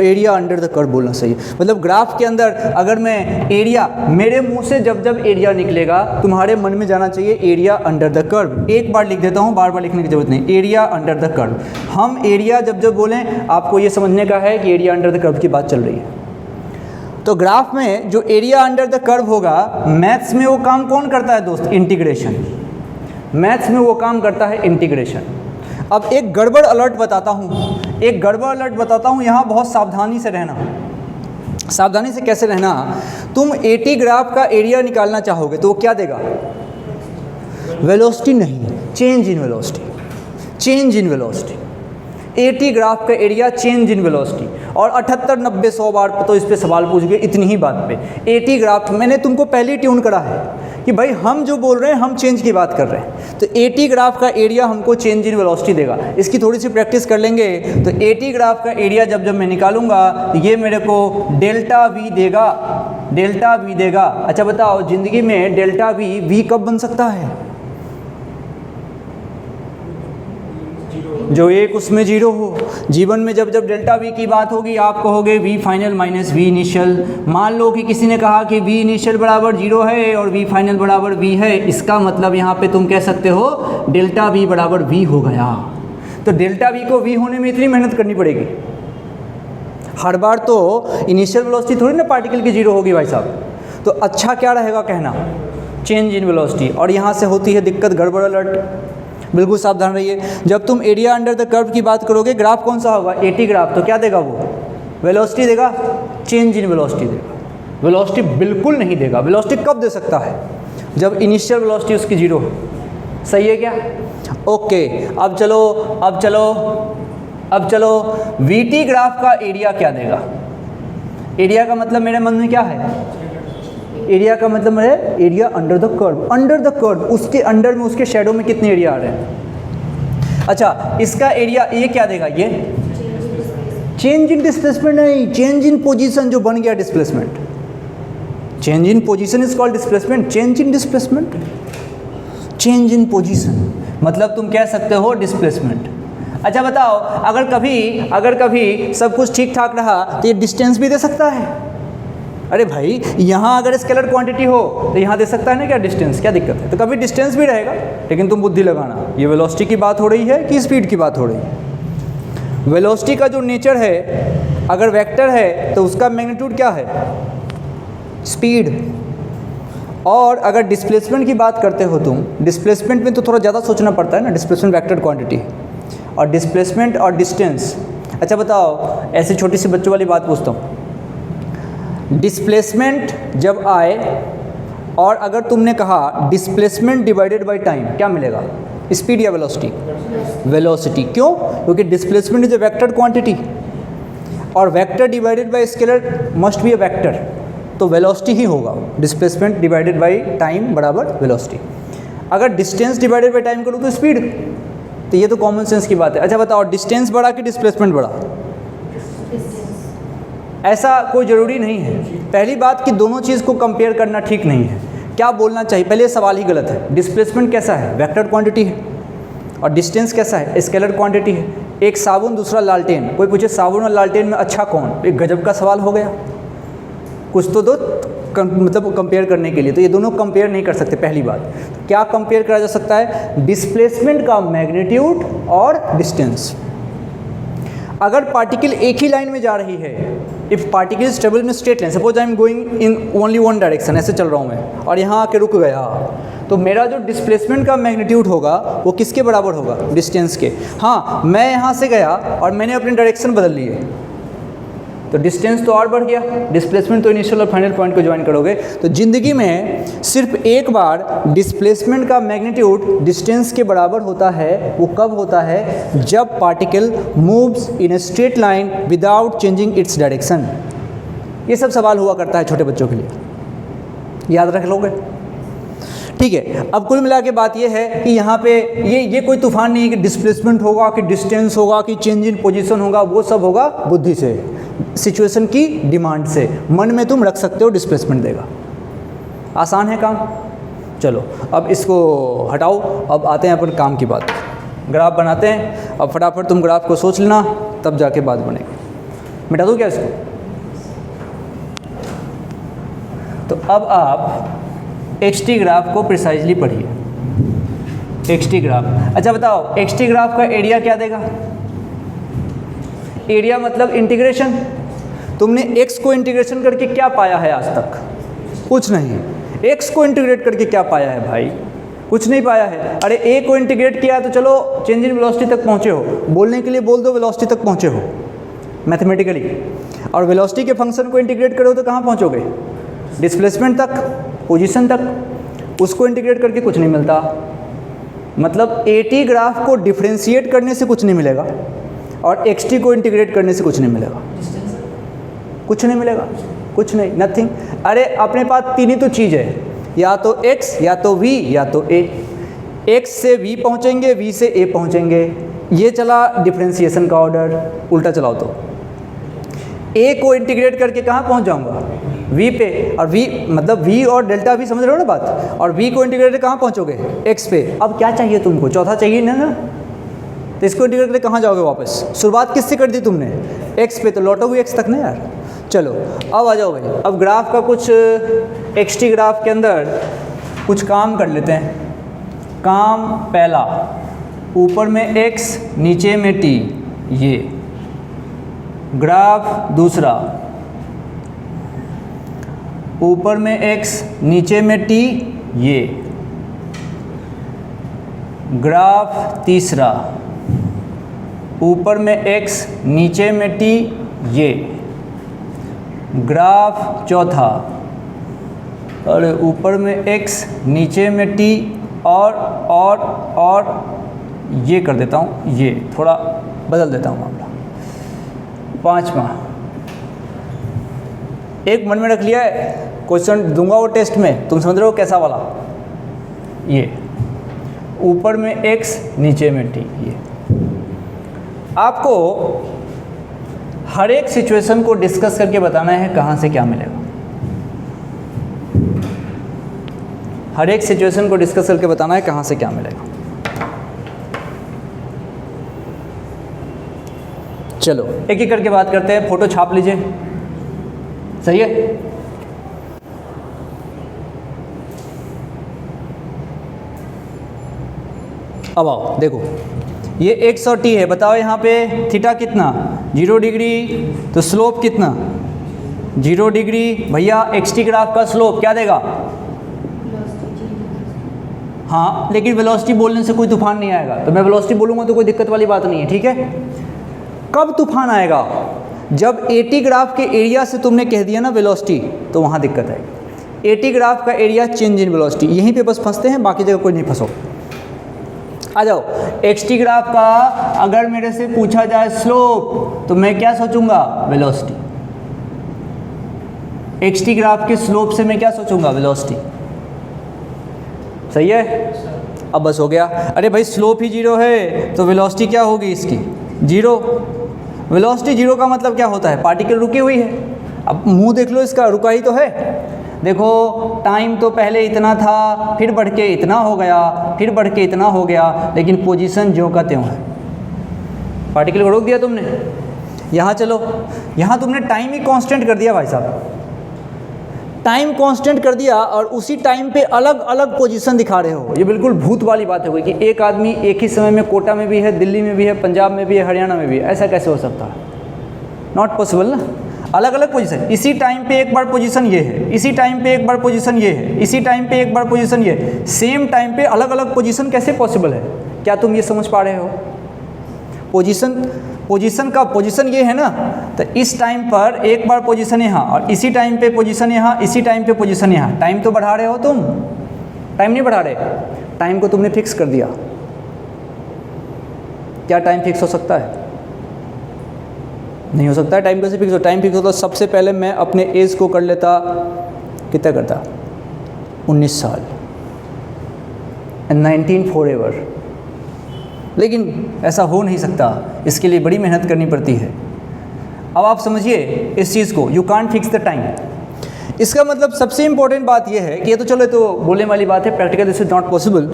S1: एरिया अंडर द कर्व बोलना सही है। मतलब ग्राफ के अंदर अगर मैं एरिया, मेरे मुंह से जब जब एरिया निकलेगा तुम्हारे मन में जाना चाहिए एरिया अंडर द कर्व। एक बार लिख देता हूँ, बार बार लिखने की जरूरत नहीं। एरिया अंडर द कर्व, हम एरिया जब जब बोलें आपको ये समझने का है कि एरिया अंडर द कर्व की बात चल रही है। तो ग्राफ में जो एरिया अंडर द कर्व होगा, मैथ्स में वो काम कौन करता है दोस्त? इंटीग्रेशन। मैथ्स में वो काम करता है इंटीग्रेशन। अब एक गड़बड़ अलर्ट बताता हूँ, एक गड़बड़ अलर्ट बताता हूँ, यहाँ बहुत सावधानी से रहना। सावधानी से कैसे रहना? तुम एटी ग्राफ का एरिया निकालना चाहोगे तो वो क्या देगा? वेलोसिटी नहीं, change in velocity. Change in velocity, eighty graph का एरिया चेंज इन वेलोसिटी। और 78, 90, 100 बार तो इस पे सवाल पूछ गए इतनी ही बात पे। एटी ग्राफ मैंने तुमको पहले ही ट्यून करा है कि भाई हम जो बोल रहे हैं हम चेंज की बात कर रहे हैं। तो एटी ग्राफ का एरिया हमको चेंज इन वेलोसिटी देगा। इसकी थोड़ी सी प्रैक्टिस कर लेंगे तो एटी ग्राफ का एरिया जब जब मैं निकालूंगा तो ये मेरे को डेल्टा वी देगा, डेल्टा वी देगा। अच्छा बताओ, जिंदगी में डेल्टा वी कब बन सकता है? जो एक उसमें जीरो हो। जीवन में जब जब डेल्टा वी की बात होगी आप कहोगे V final minus V initial. मान लो कि किसी ने कहा कि वी इनिशियल बराबर जीरो है और वी फाइनल बराबर वी है, इसका मतलब यहाँ पे तुम कह सकते हो डेल्टा वी बराबर वी हो गया। तो डेल्टा वी को वी होने में इतनी मेहनत करनी पड़ेगी? हर बार तो इनिशियल वेलोसिटी थोड़ी ना पार्टिकल की जीरो होगी भाई साहब। तो अच्छा क्या रहेगा कहना? Change in velocity. और यहाँ से होती है दिक्कत, गड़बड़ अलर्ट। बिल्कुल सावधान रहिए। जब तुम एरिया अंडर द कर्व की बात करोगे, ग्राफ कौन सा होगा? Eighty graph. तो क्या देगा वो? वेलोसिटी देगा, चेंज इन वेलोसिटी देगा। वेलोसिटी बिल्कुल नहीं देगा। वेलोसिटी कब दे सकता है? जब इनिशियल वेलोसिटी उसकी जीरो हो। सही है क्या? ओके, अब चलो वीटी ग्राफ का एरिया क्या देगा? एरिया का मतलब मेरे मन में क्या है? एरिया का मतलब है area under the curve. Under the curve, उसके अंडर में, उसके शैडो में कितने एरिया आ रहे हैं? अच्छा, इसका एरिया ये क्या देगा? ये चेंज इन डिस्प्लेसमेंट नहीं, चेंज इन पोजीशन जो बन गया displacement. Change in position is called displacement. Change in displacement, change in position मतलब तुम कह सकते हो डिस्प्लेसमेंट। अच्छा बताओ, अगर कभी सब कुछ ठीक ठाक रहा तो ये डिस्टेंस भी दे सकता है? अरे भाई, यहाँ अगर स्केलर क्वांटिटी हो तो यहाँ दे सकता है ना क्या डिस्टेंस? क्या दिक्कत है? तो कभी डिस्टेंस भी रहेगा, लेकिन तुम बुद्धि लगाना, ये वेलोसिटी की बात हो रही है कि स्पीड की बात हो रही है? वेलोसिटी का जो नेचर है, अगर वेक्टर है तो उसका मैग्नीट्यूड क्या है? स्पीड। और अगर डिस्प्लेसमेंट की बात करते हो तुम, डिस्प्लेसमेंट में तो थोड़ा ज़्यादा सोचना पड़ता है ना, डिस्प्लेसमेंट वेक्टर क्वांटिटी और डिस्प्लेसमेंट और डिस्टेंस। अच्छा बताओ, ऐसी छोटी सी बच्चों वाली बात पूछता हूँ। डिस्प्लेसमेंट जब आए और अगर तुमने कहा डिस्प्लेसमेंट डिवाइडेड बाय टाइम, क्या मिलेगा? स्पीड या वेलोसिटी? वेलोसिटी। क्यों? क्योंकि displacement is a vector quantity और vector divided by scalar must be a vector, तो वेलोसिटी ही होगा। डिस्प्लेसमेंट डिवाइडेड बाय टाइम बराबर वेलोसिटी। अगर डिस्टेंस डिवाइडेड बाय टाइम करूँ तो स्पीड। तो ये तो कॉमन सेंस की बात है। अच्छा बताओ, डिस्टेंस बढ़ा कि डिस्प्लेसमेंट बढ़ा? ऐसा कोई ज़रूरी नहीं है। पहली बात कि दोनों चीज़ को कंपेयर करना ठीक नहीं है। क्या बोलना चाहिए? पहले सवाल ही गलत है। डिस्प्लेसमेंट कैसा है? वेक्टर क्वांटिटी है। और डिस्टेंस कैसा है? स्केलर क्वांटिटी है। एक साबुन, दूसरा लालटेन। कोई पूछे साबुन और लालटेन में अच्छा कौन? एक गजब का सवाल हो गया। कुछ तो दो मतलब कंपेयर करने के लिए, तो ये दोनों कंपेयर नहीं कर सकते। पहली बात, क्या कंपेयर करा जा सकता है? डिस्प्लेसमेंट का मैग्नीट्यूड और डिस्टेंस। अगर पार्टिकल एक ही लाइन में जा रही है, if particle is travel in straight line, suppose I am going in only one direction, ऐसे चल रहा हूँ मैं और यहाँ आके रुक गया, तो मेरा जो डिस्प्लेसमेंट का मैग्नीट्यूड होगा वो किसके बराबर होगा? डिस्टेंस के। हाँ, मैं यहाँ से गया और मैंने अपनी डायरेक्शन बदल ली है, तो डिस्टेंस तो और बढ़ गया, डिस्प्लेसमेंट तो इनिशियल और फाइनल पॉइंट को ज्वाइन करोगे। तो ज़िंदगी में सिर्फ एक बार डिस्प्लेसमेंट का मैग्नीट्यूड डिस्टेंस के बराबर होता है, वो कब होता है? जब particle moves in a straight line without changing its direction. ये सब सवाल हुआ करता है छोटे बच्चों के लिए, याद रख लोगे, ठीक है। अब कुल मिला के बात ये है कि यहाँ पे ये कोई तूफान नहीं है कि डिस्प्लेसमेंट होगा, कि डिस्टेंस होगा, कि चेंज इन पोजीशन होगा, वो सब होगा बुद्धि से, सिचुएशन की डिमांड से। मन में तुम रख सकते हो डिस्प्लेसमेंट देगा, आसान है काम। चलो अब इसको हटाओ, अब आते हैं अपन काम की बात, ग्राफ बनाते हैं। अब फटाफट तुम ग्राफ को सोच लेना, तब जाके बात बनेगी। मिटा दूँ क्या इसको? तो अब आप XT ग्राफ को प्रिसाइजली पढ़िए। XT ग्राफ, अच्छा बताओ XT ग्राफ का एरिया क्या देगा? एरिया मतलब इंटीग्रेशन। तुमने x को इंटीग्रेशन करके क्या पाया है आज तक? कुछ नहीं। x को इंटीग्रेट करके क्या पाया है भाई? कुछ नहीं पाया है। अरे a को इंटीग्रेट किया तो चलो चेंज इन वेलोसिटी तक पहुँचे हो, बोलने के लिए बोल दो वेलोसिटी तक पहुँचे हो मैथमेटिकली, और वेलोसिटी के फंक्शन को इंटीग्रेट करो तो कहाँ पहुँचोगे? डिस्प्लेसमेंट तक, पोजीशन तक। उसको इंटीग्रेट करके कुछ नहीं मिलता। मतलब AT ग्राफ को डिफरेंशिएट करने से कुछ नहीं मिलेगा और XT को इंटीग्रेट करने से कुछ नहीं मिलेगा। कुछ नहीं मिलेगा, कुछ नहीं, नथिंग। अरे अपने पास तीन ही तो चीज़ है, या तो x, या तो v, या तो a। x से v पहुँचेंगे, v से a पहुँचेंगे। ये चला डिफरेंशिएशन का ऑर्डर। उल्टा चलाओ तो a को इंटीग्रेट करके कहाँ पहुँच जाऊँगा? v पे, और v मतलब v और डेल्टा v, समझ रहे हो ना बात? और v को इंटीग्रेट कहाँ पहुँचोगे? x पे। अब क्या चाहिए तुमको? चौथा चाहिए ना? तो इसको इंटीग्रेट करके कहाँ जाओगे वापस? शुरुआत किससे कर दी तुमने? x पे, तो लौटोगे x तक ना यार। चलो अब आ जाओ भाई, अब ग्राफ का कुछ XT ग्राफ के अंदर कुछ काम कर लेते हैं। काम पहला, ऊपर में x नीचे में t, ये ग्राफ। दूसरा, ऊपर में x नीचे में t, ये ग्राफ। तीसरा, ऊपर में x नीचे में t, ये ग्राफ। चौथा, और ऊपर में x नीचे में t, और ये कर देता हूँ, ये थोड़ा बदल देता हूँ मामला। पांचवा, एक मन में रख लिया है, क्वेश्चन दूंगा वो टेस्ट में, तुम समझ रहे हो कैसा वाला? ये ऊपर में x नीचे में t। ये आपको हर एक सिचुएशन को डिस्कस करके बताना है कहाँ से क्या मिलेगा। हर एक सिचुएशन को डिस्कस करके बताना है कहाँ से क्या मिलेगा। चलो एक एक करके बात करते हैं। फोटो छाप लीजिए, सही है? अब आओ देखो, ये x और t है। बताओ यहाँ पे थीटा कितना? 0 डिग्री। तो स्लोप कितना? 0 डिग्री। भैया XT ग्राफ का स्लोप क्या देगा? हाँ, लेकिन वेलोसिटी बोलने से कोई तूफान नहीं आएगा। तो मैं वेलोसिटी बोलूँगा तो कोई दिक्कत वाली बात नहीं है, ठीक है? कब तूफान आएगा? जब AT ग्राफ के एरिया से तुमने कह दिया ना वेलोसिटी, तो वहाँ दिक्कत आएगी। AT ग्राफ का एरिया चेंज इन वेलोसिटी, यहीं पे बस फंसते हैं, बाकी जगह कोई नहीं फंसो। आ जाओ, XT ग्राफ का अगर मेरे से पूछा जाए स्लोप, तो मैं क्या सोचूंगा? वेलोसिटी। XT ग्राफ के स्लोप से मैं क्या सोचूंगा? वेलोसिटी। सही है? अब बस हो गया। अरे भाई स्लोप ही 0 है तो वेलोसिटी क्या होगी इसकी? 0। वेलोसिटी 0 का मतलब क्या होता है? पार्टिकल रुकी हुई है। अब मुंह देख लो इसका, रुका ही तो है। देखो टाइम तो पहले इतना था, फिर बढ़ के इतना हो गया, फिर बढ़ के इतना हो गया, लेकिन पोजीशन ज्यों का त्यों है। पार्टिकल को रोक दिया तुमने। यहाँ चलो, यहाँ तुमने टाइम ही कांस्टेंट कर दिया भाई साहब। टाइम कांस्टेंट कर दिया और उसी टाइम पे अलग अलग पोजीशन दिखा रहे हो। ये बिल्कुल भूत वाली बात हो गई कि एक आदमी एक ही समय में कोटा में भी है, दिल्ली में भी है, पंजाब में भी है, हरियाणा में भी है। ऐसा कैसे हो सकता है? नॉट पॉसिबल ना। अलग अलग पोजीशन, इसी टाइम पे एक बार पोजीशन ये है, इसी टाइम पे एक बार पोजीशन ये है, इसी टाइम पे एक बार पोजीशन ये है। सेम टाइम पे अलग अलग पोजीशन कैसे पॉसिबल है? क्या तुम ये समझ पा रहे हो? पोजीशन पोजीशन का पोजीशन ये है ना, तो इस टाइम पर एक बार पोजीशन यहाँ और इसी टाइम पे पोजीशन यहाँ, इसी टाइम पे पोजीशन यहाँ। टाइम तो बढ़ा रहे हो तुम, टाइम नहीं बढ़ा रहे, टाइम को तुमने फिक्स कर दिया। क्या टाइम फिक्स हो सकता है? नहीं हो सकता है। टाइम कैसे फिक्स हो? टाइम फिक्स होता सबसे पहले मैं अपने एज को कर लेता, कितना करता, 19 साल, एंड 19 फॉर एवर। लेकिन ऐसा हो नहीं सकता, इसके लिए बड़ी मेहनत करनी पड़ती है। अब आप समझिए इस चीज़ को, you can't fix the time. इसका मतलब सबसे इंपॉर्टेंट बात यह है कि ये तो चलो, तो बोलने वाली बात है, practical this is not possible,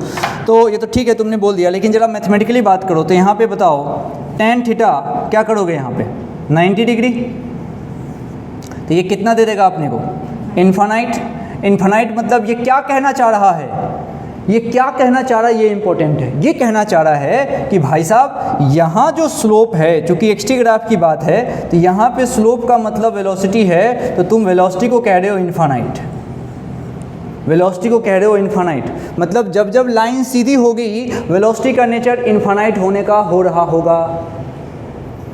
S1: तो ये तो ठीक है तुमने बोल दिया, लेकिन जरा मैथमेटिकली बात करो तो यहाँ पे बताओ tan थीटा क्या करोगे यहाँ पे 90 डिग्री, तो ये कितना दे देगा अपने को? इन्फानाइट। इन्फानाइट मतलब ये क्या कहना चाह रहा है? ये क्या कहना चाह रहा है, ये इंपॉर्टेंट है। ये कहना चाह रहा है कि भाई साहब यहाँ जो स्लोप है, चूंकि एक्सटी ग्राफ की बात है, तो यहाँ पे स्लोप का मतलब वेलोसिटी है, तो तुम वेलोसिटी को कह रहे हो इन्फानाइट। वेलोसिटी को कह रहे हो इन्फानाइट, मतलब जब जब लाइन सीधी होगी वेलोसिटी का नेचर इन्फानाइट होने का हो रहा होगा।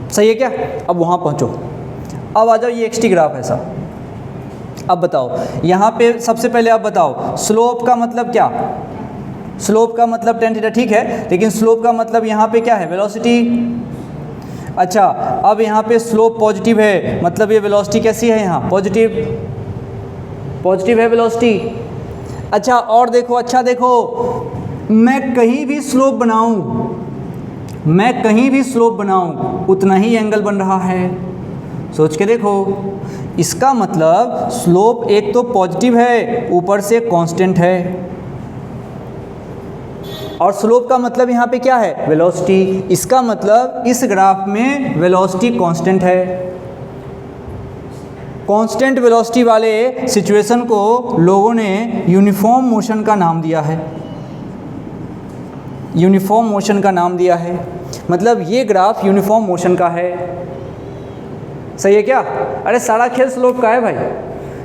S1: सही है क्या? अब वहाँ पहुँचो, अब आ जाओ, ये एक्सटी ग्राफ ऐसा। अब बताओ यहाँ पे सबसे पहले आप बताओ स्लोप का मतलब क्या? स्लोप का मतलब tan थीटा, ठीक है, लेकिन स्लोप का मतलब यहाँ पे क्या है? वेलोसिटी। अच्छा, अब यहाँ पे स्लोप पॉजिटिव है, मतलब ये वेलोसिटी कैसी है? यहाँ पॉजिटिव, पॉजिटिव है वेलोसिटी। अच्छा और देखो, अच्छा देखो, मैं कहीं भी स्लोप बनाऊँ, मैं कहीं भी स्लोप बनाऊँ उतना ही एंगल बन रहा है। सोच के देखो, इसका मतलब स्लोप एक तो पॉजिटिव है, ऊपर से कांस्टेंट है, और स्लोप का मतलब यहाँ पे क्या है? वेलोसिटी। इसका मतलब इस ग्राफ में वेलोसिटी कांस्टेंट है। कांस्टेंट वेलोसिटी वाले सिचुएशन को लोगों ने यूनिफॉर्म मोशन का नाम दिया है। यूनिफॉर्म मोशन का नाम दिया है, मतलब ये ग्राफ यूनिफॉर्म मोशन का है। सही है क्या? अरे सारा खेल स्लोप का है भाई।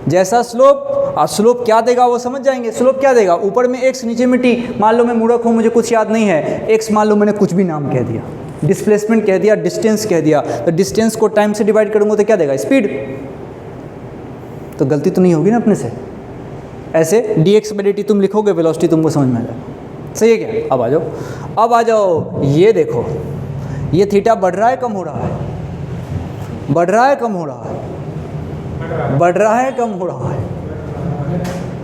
S1: जैसा स्लोप, और स्लोप क्या देगा वो समझ जाएंगे। स्लोप क्या देगा? ऊपर में x, नीचे में t। मान लो मैं मूर्ख हूँ, मुझे कुछ याद नहीं है, x मान लो मैंने कुछ भी नाम कह दिया, डिस्प्लेसमेंट कह दिया, डिस्टेंस कह दिया, तो डिस्टेंस को टाइम से डिवाइड करूँगा तो क्या देगा? स्पीड। तो गलती तो नहीं होगी ना अपने से? ऐसे dx/dt तुम लिखोगे, वेलोसिटी तुमको समझ में आ जाएगा। सही है क्या? अब आ जाओ, अब आ जाओ, ये देखो, ये थीटा बढ़ रहा है कम हो रहा है? बढ़ रहा है कम हो रहा है? बढ़ रहा है कम हो रहा है?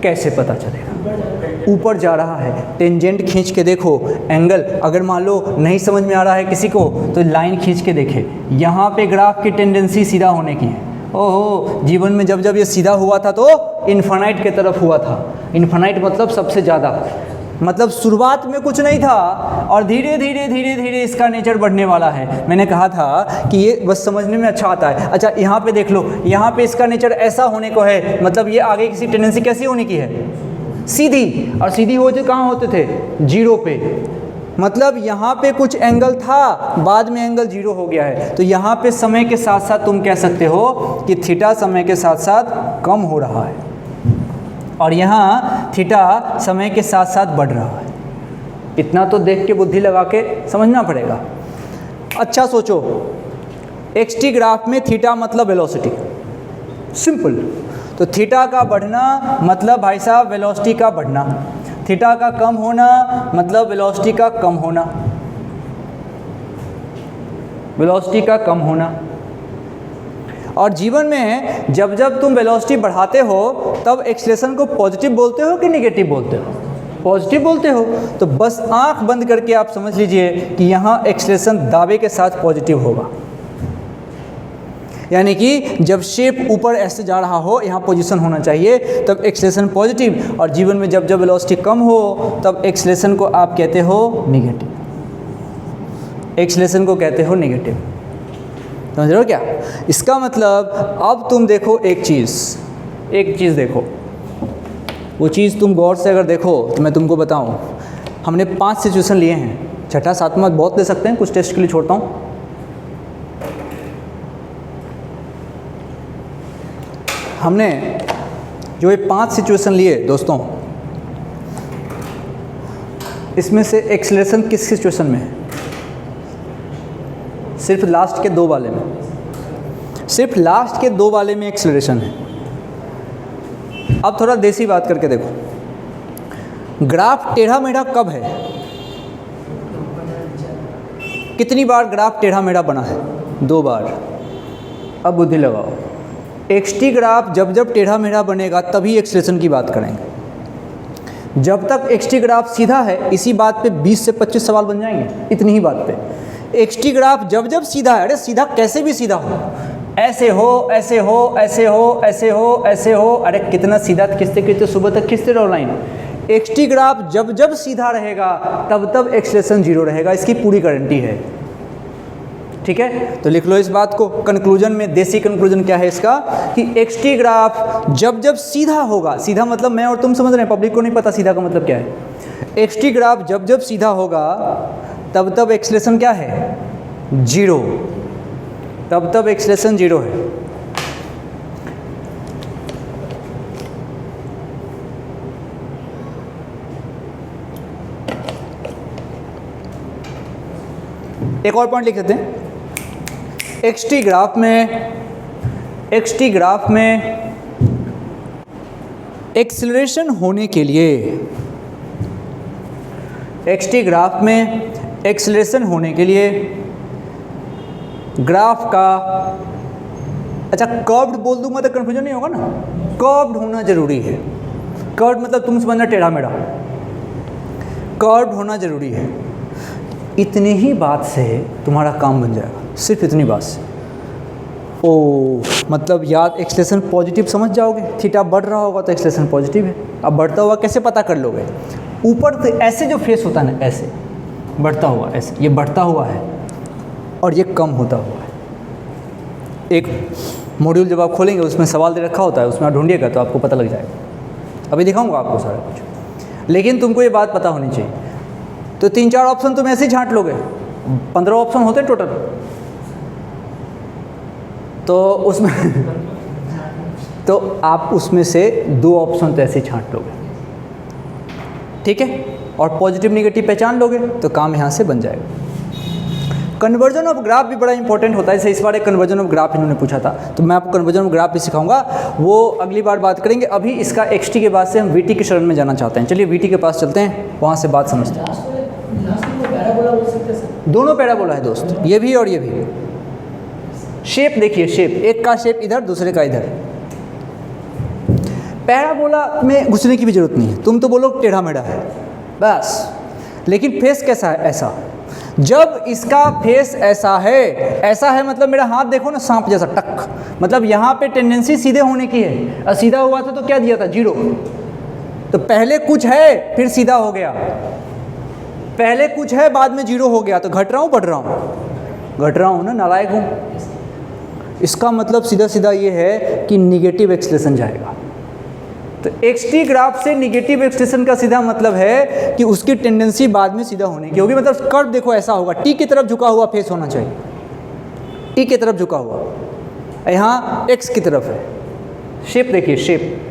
S1: कैसे पता चलेगा? ऊपर जा रहा है, टेंजेंट खींच के देखो, एंगल। अगर मान लो नहीं समझ में आ रहा है किसी को तो लाइन खींच के देखे, यहाँ पे ग्राफ की टेंडेंसी सीधा होने की है। ओहो, जीवन में जब जब ये सीधा हुआ था तो इन्फानाइट की तरफ हुआ था। इन्फानाइट मतलब सबसे ज़्यादा, मतलब शुरुआत में कुछ नहीं था और धीरे धीरे धीरे धीरे इसका नेचर बढ़ने वाला है। मैंने कहा था कि ये बस समझने में अच्छा आता है। अच्छा यहाँ पे देख लो, यहाँ पे इसका नेचर ऐसा होने को है, मतलब ये आगे किसी टेंडेंसी कैसी होने की है? सीधी। और सीधी होते कहाँ होते थे? जीरो पे। मतलब यहाँ पे कुछ एंगल था, बाद में एंगल जीरो हो गया है। तो यहाँ पे समय के साथ साथ तुम कह सकते हो कि थीटा समय के साथ साथ कम हो रहा है, और यहाँ थीटा समय के साथ साथ बढ़ रहा है। इतना तो देख के बुद्धि लगा के समझना पड़ेगा। अच्छा सोचो, एक्सटी ग्राफ में थीटा मतलब वेलोसिटी, सिंपल। तो थीटा का बढ़ना मतलब भाई साहब वेलोसिटी का बढ़ना, थीटा का कम होना मतलब वेलोसिटी का कम होना, वेलोसिटी का कम होना। और जीवन में जब जब तुम वेलोसिटी बढ़ाते हो तब एक्सेलरेशन को पॉजिटिव बोलते हो कि नेगेटिव बोलते हो? पॉजिटिव बोलते हो। तो बस आंख बंद करके आप समझ लीजिए कि यहाँ एक्सेलरेशन दावे के साथ पॉजिटिव होगा। यानी कि जब शेप ऊपर ऐसे जा रहा हो, यहाँ पोजीशन होना चाहिए, तब एक्सेलरेशन पॉजिटिव, और जीवन में जब जब वेलोसिटी कम हो तब एक्सेलरेशन को आप कहते हो नेगेटिव। एक्सेलरेशन को कहते हो नेगेटिव। समझ रहे हो क्या? इसका मतलब अब तुम देखो एक चीज़ देखो, वो चीज़ तुम गौर से अगर देखो तो मैं तुमको बताऊं, हमने 5 सिचुएशन लिए हैं, छठा सातवां बहुत ले सकते हैं, कुछ टेस्ट के लिए छोड़ता हूं। हमने जो ये 5 सिचुएशन लिए दोस्तों, इसमें से एक्सेलरेशन किस सिचुएशन में है? सिर्फ लास्ट के 2 वाले में, सिर्फ लास्ट के 2 वाले में एक्सेलरेशन है। अब थोड़ा देसी बात करके देखो, ग्राफ टेढ़ा मेढ़ा कब है? कितनी बार ग्राफ टेढ़ा मेढ़ा बना है? 2 बार। अब बुद्धि लगाओ, एक्सटी ग्राफ जब जब टेढ़ा मेढ़ा बनेगा तभी एक्सेलरेशन की बात करेंगे। जब तक एक्सटी ग्राफ सीधा है, इसी बात पे 20 से 25 सवाल बन जाएंगे, इतनी ही बात पे। एक्सटी ग्राफ जब जब सीधा है, अरे सीधा कैसे भी सीधा हो, ऐसे हो, ऐसे हो, ऐसे हो, ऐसे हो, ऐसे हो, अरे कितना सीधा खींचते खींचते सुबह तक खींचते रहो लाइन। एक्सटी ग्राफ जब जब सीधा रहेगा तब तब एक्सेलरेशन 0 रहेगा, इसकी पूरी गारंटी है। ठीक है, तो लिख लो इस बात को। कंक्लूजन में देसी कंक्लूजन क्या है इसका कि एक्सटी ग्राफ जब जब सीधा होगा, सीधा मतलब मैं और तुम समझ रहे हैं, पब्लिक को नहीं पता सीधा का मतलब क्या है। एक्सटी ग्राफ जब जब सीधा होगा तब तब एक्सेलरेशन क्या है? 0, तब तब एक्सेलरेशन 0 है। एक और पॉइंट लिख देते हैं। एक्सटी ग्राफ में एक्सेलरेशन होने के लिए, एक्सटी ग्राफ में एक्सेलरेशन होने के लिए ग्राफ का, अच्छा कर्व्ड बोल दूंगा तो कन्फ्यूजन नहीं होगा ना, कर्व्ड होना जरूरी है। कर्व्ड मतलब तुम समझना टेढ़ा मेढ़ा, कर्व्ड होना जरूरी है। इतनी ही बात से तुम्हारा काम बन जाएगा, सिर्फ इतनी बात से। ओ मतलब याद एक्सेलरेशन पॉजिटिव समझ जाओगे, थीटा बढ़ रहा होगा तो एक्सेलरेशन पॉजिटिव है। अब बढ़ता हुआ कैसे पता कर लोगे? ऊपर तो ऐसे जो फेस होता है ना, ऐसे बढ़ता हुआ, ऐसे ये बढ़ता हुआ है और ये कम होता हुआ है। एक मॉड्यूल जब आप खोलेंगे उसमें सवाल दे रखा होता है, उसमें आप ढूंढिएगा तो आपको पता लग जाएगा। अभी दिखाऊंगा आपको सारा कुछ, लेकिन तुमको ये बात पता होनी चाहिए। तो 3-4 ऑप्शन तुम ऐसे ही झांट लोगे, 15 ऑप्शन होते हैं टोटल, तो उसमें तो आप उसमें से 2 ऑप्शन तो ऐसे ही छांट लोगे, ठीक है, और पॉजिटिव निगेटिव पहचान लोगे तो काम यहाँ से बन जाएगा। कन्वर्जन ऑफ ग्राफ भी बड़ा इंपॉर्टेंट होता है, जैसे इस बार एक कन्वर्जन ऑफ ग्राफ इन्होंने पूछा था, तो मैं आपको कन्वर्जन ऑफ ग्राफ भी सिखाऊंगा, वो अगली बार बात करेंगे। अभी इसका एक्सटी के बाद से हम वीटी के शरण में जाना चाहते हैं। चलिए वीटी के पास चलते हैं, वहाँ से बात समझते हैं। दोनों पैराबोला है दोस्त, ये भी और ये भी। शेप देखिए, शेप एक का शेप इधर, दूसरे का इधर। पैराबोला में घुसने की भी जरूरत नहीं है, तुम तो बोलो टेढ़ा मेढ़ा है बस, लेकिन फेस कैसा है? ऐसा। जब इसका फेस ऐसा है मतलब मेरा हाथ देखो ना, सांप जैसा टक, मतलब यहाँ पे टेंडेंसी सीधे होने की है, और सीधा हुआ था तो क्या दिया था? 0। तो पहले कुछ है फिर सीधा हो गया, पहले कुछ है बाद में 0 हो गया, तो घट रहा हूँ बढ़ रहा हूँ? घट रहा हूँ ना, नालायक हूँ। इसका मतलब सीधा सीधा ये है कि निगेटिव एक्सेलरेशन जाएगा। तो एक्सटी ग्राफ से निगेटिव एक्सेलरेशन का सीधा मतलब है कि उसकी टेंडेंसी बाद में सीधा होने की होगी। मतलब कर्व देखो ऐसा होगा, टी की तरफ झुका हुआ फेस होना चाहिए, टी की तरफ झुका हुआ, यहाँ एक्स की तरफ है। शेप देखिए, शेप।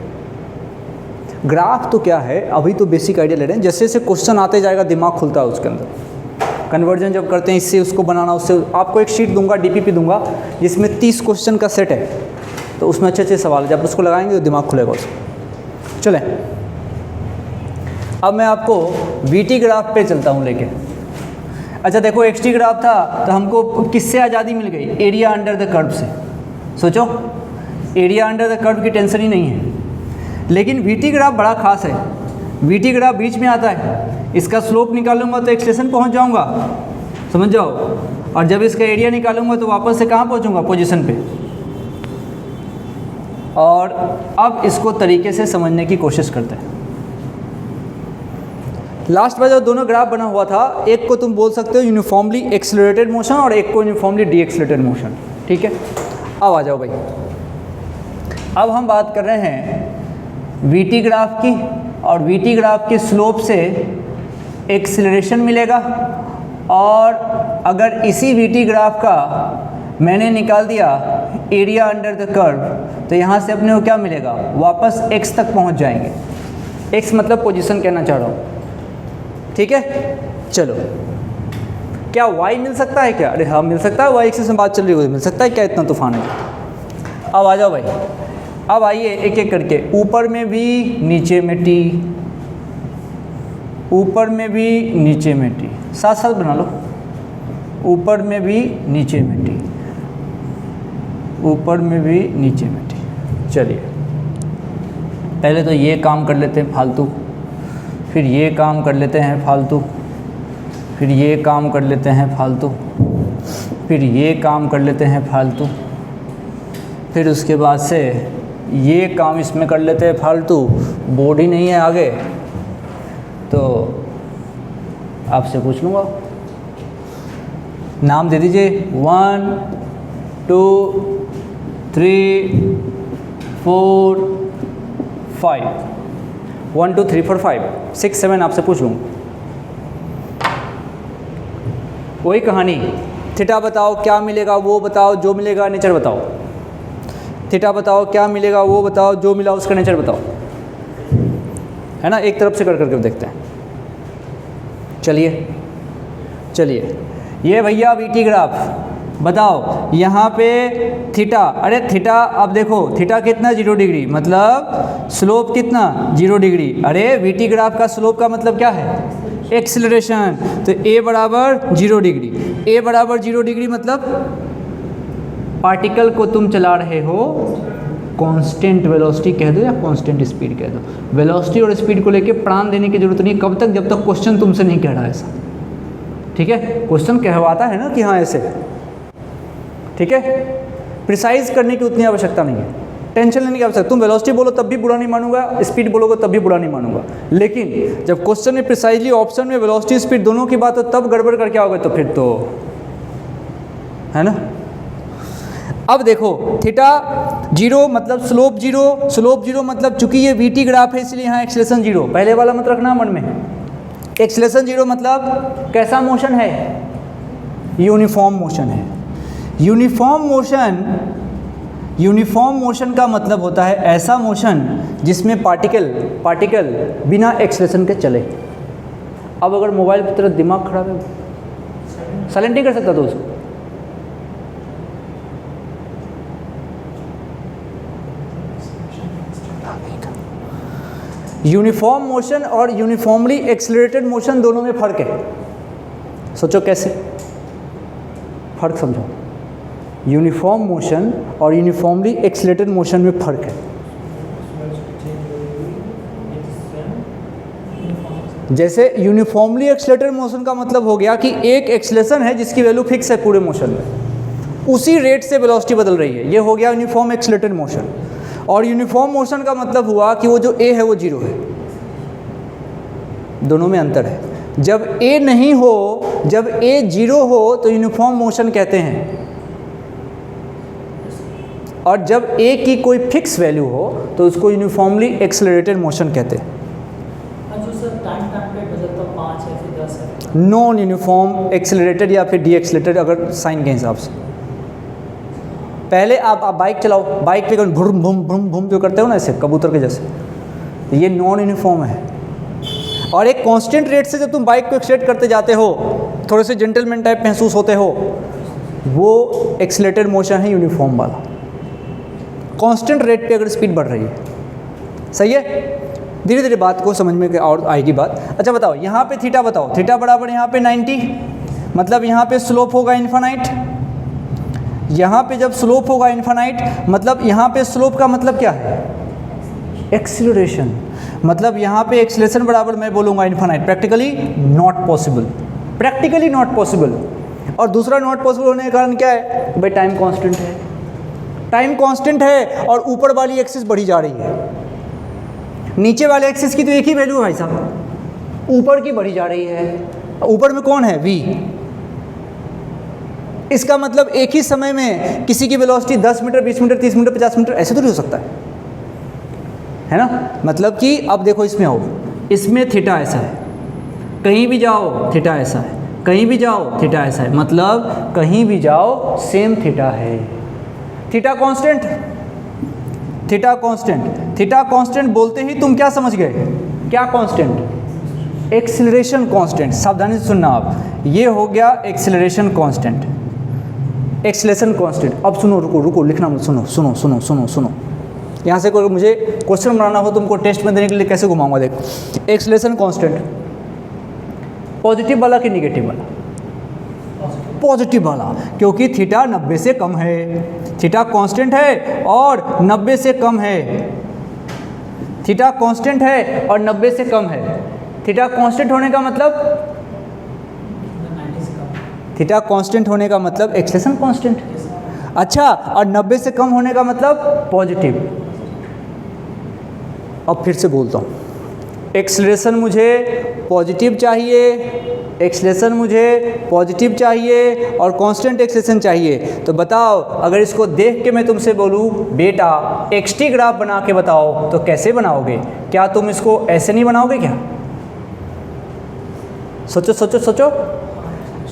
S1: ग्राफ तो क्या है, अभी तो बेसिक आइडिया ले रहे हैं, जैसे जैसे क्वेश्चन आते जाएगा दिमाग खुलता है उसके अंदर। कन्वर्जन जब करते हैं इससे उसको बनाना, उससे आपको एक शीट दूंगा, डीपीपी दूंगा, जिसमें 30 क्वेश्चन का सेट है, तो उसमें अच्छे अच्छे सवाल, जब उसको लगाएंगे तो दिमाग खुलेगा उसको। चलें, अब मैं आपको वीटी ग्राफ पे चलता हूँ लेके। अच्छा देखो, एक्सटी ग्राफ था तो हमको किससे आज़ादी मिल गई? एरिया अंडर द कर्व से। सोचो, एरिया अंडर द कर्व की टेंशन ही नहीं है। लेकिन वीटी ग्राफ बड़ा खास है, वीटी ग्राफ बीच में आता है, इसका स्लोप निकालूंगा तो एक्सेलरेशन पहुंच जाऊंगा, समझ जाओ, और जब इसका एरिया निकालूंगा तो वापस से कहाँ पहुंचूंगा? पोजीशन पे। और अब इसको तरीके से समझने की कोशिश करते हैं। लास्ट बार जो दोनों ग्राफ बना हुआ था, एक को तुम बोल सकते हो यूनिफॉर्मली एक्सेलरेटेड मोशन और एक को यूनिफॉर्मली डी एक्सेलरेटेड मोशन, ठीक है। अब आ जाओ भाई, अब हम बात कर रहे हैं वीटी ग्राफ की, और वीटी ग्राफ के स्लोप से एक्सेलरेशन मिलेगा, और अगर इसी वीटी ग्राफ का मैंने निकाल दिया एरिया अंडर द कर्व, तो यहाँ से अपने को क्या मिलेगा? वापस x तक पहुँच जाएंगे। x मतलब पोजीशन कहना चाह रहा हूँ, ठीक है। चलो, क्या y मिल सकता है क्या? अरे हाँ मिल सकता है, y एक्सिस में बात चल रही है, मिल सकता है क्या इतना तूफान है? अब आ जाओ भाई, अब आइए एक एक करके, ऊपर में भी नीचे में t, ऊपर में भी नीचे में t, साथ साथ बना लो, ऊपर में भी नीचे में t, ऊपर में भी नीचे में t। चलिए पहले तो ये काम कर लेते हैं फालतू, फिर ये काम कर लेते हैं फालतू, फिर ये काम कर लेते हैं फालतू, फिर ये काम कर लेते हैं फालतू, फिर उसके बाद से ये काम इसमें कर लेते हैं फालतू। बोर्ड ही नहीं है आगे तो आपसे पूछ लूँगा, नाम दे दीजिए 1 2 3 4 5, 1 2 3 4 5 6 7 आपसे पूछ लूँगा। वही कहानी, थीटा बताओ क्या मिलेगा वो बताओ, जो मिलेगा नेचर बताओ। थीटा बताओ क्या मिलेगा वो बताओ, जो मिला उसका नेचर बताओ, है ना। एक तरफ से कर करके देखते हैं। चलिए चलिए, ये भैया वीटी ग्राफ बताओ, यहाँ पे थीटा, अरे थीटा अब देखो थीटा कितना 0 डिग्री, मतलब स्लोप कितना 0 डिग्री। अरे वीटी ग्राफ का स्लोप का मतलब क्या है? एक्सीलरेशन। तो a बराबर 0 डिग्री, a बराबर 0 डिग्री मतलब पार्टिकल को तुम चला रहे हो कांस्टेंट वेलोसिटी कह दो या कांस्टेंट स्पीड कह दो। वेलोसिटी और स्पीड को लेके प्राण देने की जरूरत नहीं, कब तक जब तक क्वेश्चन तुमसे नहीं कह रहा ऐसा, ठीक है। क्वेश्चन कहवाता है ना कि हाँ ऐसे, ठीक है। प्रिसाइज करने की उतनी आवश्यकता नहीं है, टेंशन लेने की आवश्यकता। तुम वेलोसिटी बोलो तब भी बुरा नहीं मानूंगा, स्पीड बोलोगे तब भी बुरा नहीं मानूंगा, लेकिन जब क्वेश्चन में प्रिसाइजली ऑप्शन में वेलोसिटी स्पीड दोनों की बात हो तब गड़बड़ करके आओगे तो फिर तो है ना। अब देखो थीटा 0 मतलब स्लोप 0, स्लोप 0 मतलब चूंकि ये वीटी ग्राफ है इसलिए यहाँ एक्सेलेरेशन 0, पहले वाला मत रखना मन में। एक्सेलेरेशन 0 मतलब कैसा मोशन है? यूनिफॉर्म मोशन है। यूनिफॉर्म मोशन का मतलब होता है ऐसा मोशन जिसमें पार्टिकल बिना एक्सेलेरेशन के चले। अब अगर मोबाइल की तरह दिमाग खराब है, साइलेंट नहीं कर सकता तो उसको, यूनिफॉर्म मोशन और यूनिफॉर्मली एक्सेलरेटेड मोशन दोनों में फ़र्क है। सोचो कैसे, फ़र्क समझो। यूनिफॉर्म मोशन और यूनिफॉर्मली एक्सेलरेटेड मोशन में फ़र्क है। जैसे यूनिफॉर्मली एक्सेलरेटेड मोशन का मतलब हो गया कि एक एक्सेलरेशन है जिसकी वैल्यू फिक्स है पूरे मोशन में, उसी रेट से वेलोसिटी बदल रही है, ये हो गया यूनिफॉर्म एक्सेलरेटेड मोशन। और यूनिफॉर्म मोशन का मतलब हुआ कि वो जो ए है वो 0 है, दोनों में अंतर है। जब ए नहीं हो, जब ए 0 हो तो यूनिफॉर्म मोशन कहते हैं, और जब ए की कोई फिक्स वैल्यू हो तो उसको यूनिफॉर्मली एक्सेलरेटेड मोशन कहते हैं। नॉन यूनिफॉर्म एक्सेलरेटेड या फिर डी एक्सेलरेटेड अगर साइन के हिसाब से। पहले आप बाइक चलाओ, बाइक पे भूम भूम भूम भूम जो करते हो ना ऐसे कबूतर के जैसे, ये नॉन यूनिफॉर्म है। और एक कांस्टेंट रेट से जब तुम बाइक को एक्सेलरेट करते जाते हो, थोड़े से जेंटलमैन टाइप महसूस होते हो, वो एक्सेलरेटेड मोशन है यूनिफॉर्म वाला। कांस्टेंट रेट पे अगर स्पीड बढ़ रही है, सही है। धीरे धीरे बात को समझ में और आएगी बात। अच्छा बताओ यहाँ पे थीटा बताओ, थीटा बराबर यहाँ पे 90, मतलब यहाँ पे स्लोप होगा इन्फानाइट। यहाँ पे जब स्लोप होगा इन्फानाइट मतलब यहाँ पे स्लोप का मतलब क्या है? एक्सीलरेशन। मतलब यहाँ पे एक्सीलरेशन बराबर मैं बोलूँगा infinite. Practically not possible, practically not possible. और दूसरा नॉट पॉसिबल होने का कारण क्या है? भाई टाइम कांस्टेंट है, टाइम कांस्टेंट है और ऊपर वाली एक्सिस बढ़ी जा रही है, नीचे वाले एक्सिस की तो एक ही वैल्यू है भाई साहब, ऊपर की बढ़ी जा रही है। ऊपर में कौन है? v। इसका मतलब एक ही समय में किसी की velocity 10 metre, 20 metre, 30 metre, 50 metre ऐसे तो नहीं हो सकता है ना। मतलब कि अब देखो इसमें आओ, इसमें थीटा ऐसा है, कहीं भी जाओ थीटा ऐसा है, कहीं भी जाओ थीटा ऐसा है, मतलब कहीं भी जाओ सेम थीटा है। Theta constant, theta constant, theta constant बोलते ही तुम क्या समझ गए? क्या कांस्टेंट? एक्सीलरेशन कांस्टेंट, सावधानी से सुनना आप, ये हो गया एक्सीलरेशन कांस्टेंट, एक्सीलरेशन कांस्टेंट। अब सुनो, रुको रुको, लिखना मत, सुनो सुनो सुनो सुनो सुनो। यहाँ से कोई मुझे क्वेश्चन बनाना हो तुमको टेस्ट में देने के लिए कैसे घुमाऊंगा, देखो। एक्सीलरेशन कांस्टेंट पॉजिटिव वाला कि निगेटिव वाला? पॉजिटिव वाला, क्योंकि थीटा 90 से कम है, थीटा कांस्टेंट है और 90 से कम है, थीटा कांस्टेंट है और 90 से कम है। थीटा कांस्टेंट होने का मतलब, थीटा कांस्टेंट होने का मतलब एक्सीलरेशन कांस्टेंट। अच्छा, और 90 से कम होने का मतलब पॉजिटिव। अब फिर से बोलता हूँ, एक्सीलरेशन मुझे पॉजिटिव चाहिए, एक्सीलरेशन मुझे पॉजिटिव चाहिए और कांस्टेंट एक्सीलरेशन चाहिए। तो बताओ, अगर इसको देख के मैं तुमसे बोलूँ बेटा एक्सटी ग्राफ बना के बताओ, तो कैसे बनाओगे? क्या तुम इसको ऐसे नहीं बनाओगे क्या? सोचो सोचो सोचो।